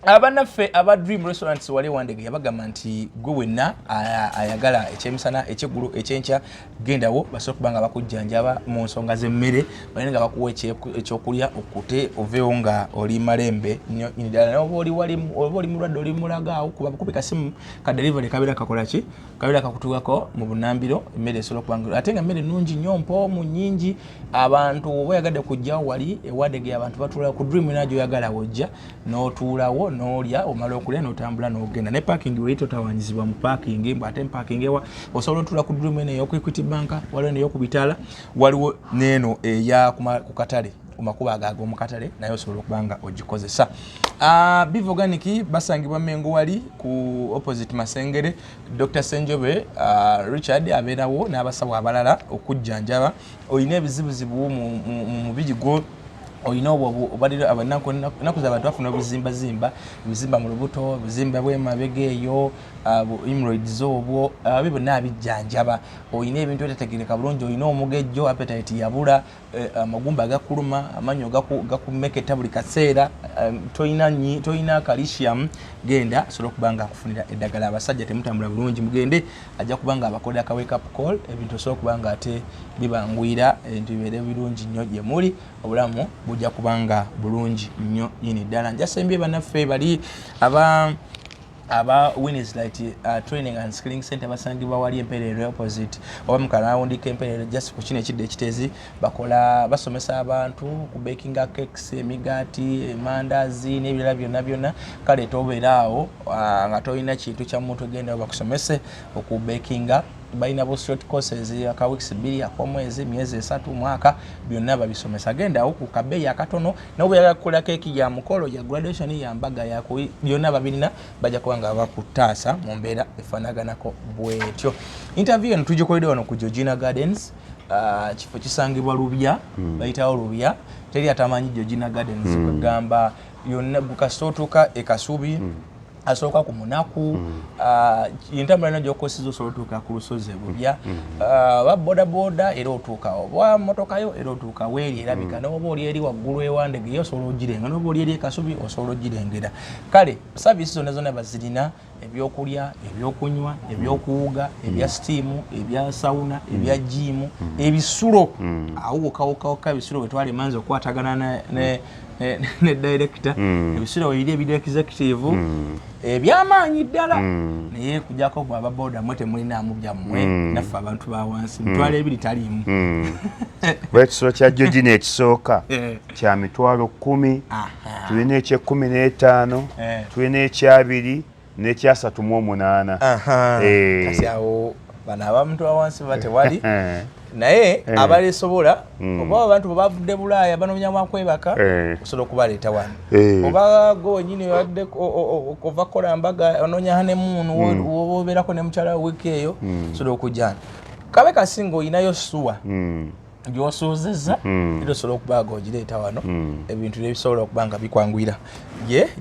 A: abannaffe aba Dream Restaurants wali wandege yabagamba nti gwe wenna ayagala ekyemisana ekyeggulo ekyenkya gendawo basobola kubanga bakujjanjaba mu nsonga z'emmere balina nga bakuwa ekyokulya okute oveewo nga oli malembe ddala oba oli mulwadde oli mulagaawo kuba bakubika simu ka delivery kabeera kakola ki kabeera kakutuukako mu bunambiro emmere esobola okubanga ate nga emmere nnungi nnyo mpoomu nnyingi abantu oba oyagadde kujjawo wali ewadege abantu batuula ku Dream najo oyagala wojja n'otuulawo n'olya omala okulya n'otambula n'ogenda ne parking weeyita otawanyizibwa mu parking ate parking ewa osobola otuula ku Dream eno ey'oku Equity Bank waliwo n'ey'oku Bitala waliwo n'eno eya ku katale ku makuba agago mu katale naye osobola okubanga ogikozesa. Beef Organic basangibwa Mengo wali ku opposite Masengere. Dr. Senjobe Richard abeerawo n'abasawo abalala okujjanjaba. Oyina ebizibuzibu mu bijigo oyina obalira abanaku z'abantu bafuna obuzimba mu lubuto, obuzimba bw'emabega eyo, hemorrhoids obwo bibo n'abijjanjaba. Oyina ebintu ebitategeereka bulungi, oyina omugejjo, appetite yabula, amagumba gakuluma, amannyo gakumeketa buli kaseera, toyina calcium, genda osobola okubanga akufunira eddagala. Abasajja temutambula bulungi, mugende ajja kubanga abakolera ka wake up call, ebintu osobola okubanga ate bibangwira, ebintu bibeere birungi nnyo gye muli, obulamu bujja kubanga bulungi nnyo nyini ddala. Njasembye bannaffe bali aba Winners Light Training and Skilling Center basangibwa wali Emperere opposite oba mukalawundi k'Emperere just ku kino ekidde ekitezi. Basomesa abantu ku baking cakes, emigati, emandazi n'ebirala byonna. Kale tobeeraawo nga tolina kintu kya muntu genda bakusomese oku bakinga. Balina bo short courses aka weeks 2 akomwezi myezi 3 mwaka byonna babisomesa. Genda ku kabeyi akatono n'obuyala kukola keki ya mukolo ya graduation ya mbaga yako byonna babirina bajja kubanga bakutaasa mu mbeera efanaganako bwetyo. Interview eno tujikoledde wano ku Georgina Gardens. Kifo kisangibwa Lubya, bayitawo Lubya. Teri atamanyi Georgina Gardens kugamba yonna bukasotuka ekasubi asoka ku munaku intambula najo kosizo osotuka ku lusozi Lubya. Ba boda era otuka oba motoka yo era otuka weri erabika n'oba oli eri waggulu ewandege yo osobola ogirenga n'oba oli eri ekasubi osobola ogirengera. Kale services zonna bazirina, ebyokulya, ebyokunywa, ebyokuwuga, ebya steam, ebya sauna, ebya gym, ebisulo awukawoka ebisulo wetwali manzi okwatagana ne director ebisulo oyiri ebide executive ebyamaanyi ddala naye kujjako aba boda mwete mulinamu byammwe naffe abantu ba wansi mitwalo ebiri taliimu.
B: Ekisolo kya Georgina ekisooka kya mitwalo 10, tulina ekye15, tulina ekya2 n'ekya 38.
A: Kasi awo bano abantu awansi batewali naye abalesobola oba abantu bavudde Bulaaya banoonya mwakwebaka osobola okubaleeta wano. Oba gonyini wadde ova kola mbaga onoonya honeymoon wobeerako ne mukyala wiiki eyo osobola okujjana. Kabe kasinga oyinayo suwa gy'osoozezza era osobola okubanga ogireeta wano ebintu ebisobola okubanga bikwangwira.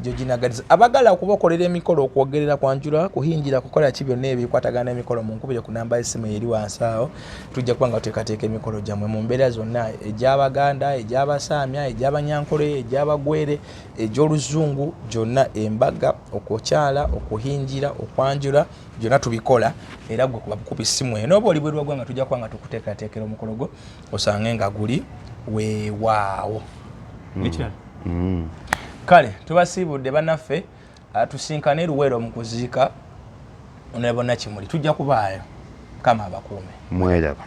A: Georgina Gardens abagala okubakolera emikolo okwogerera kwanjula kuhinjira kukola ki byonna ebikwatagana emikolo munkubire ku namba y'essimu eri wansi awo. Tujja kubanga tuteekateeka emikolo gyammwe mu mbeera zonna egy'Abaganda, egy'Abasaamya, egy'Abanyankole, egy'Abagwere, egy'Oluzungu, gyonna embaga, okukyala, okuhinjira, okwanjula byonna tubikola era gwe kuba bukupa essimu eno oba oli bwerwa gwanga tujja kubanga tukuteekateekera omukolo gwo osange nga guli weewaawo. Kale tubasiibudde bannaffe tusinkane Luweero mu kuziika ne bonna kimuli tujja kubaayo kama abakuume.
B: Mweraba.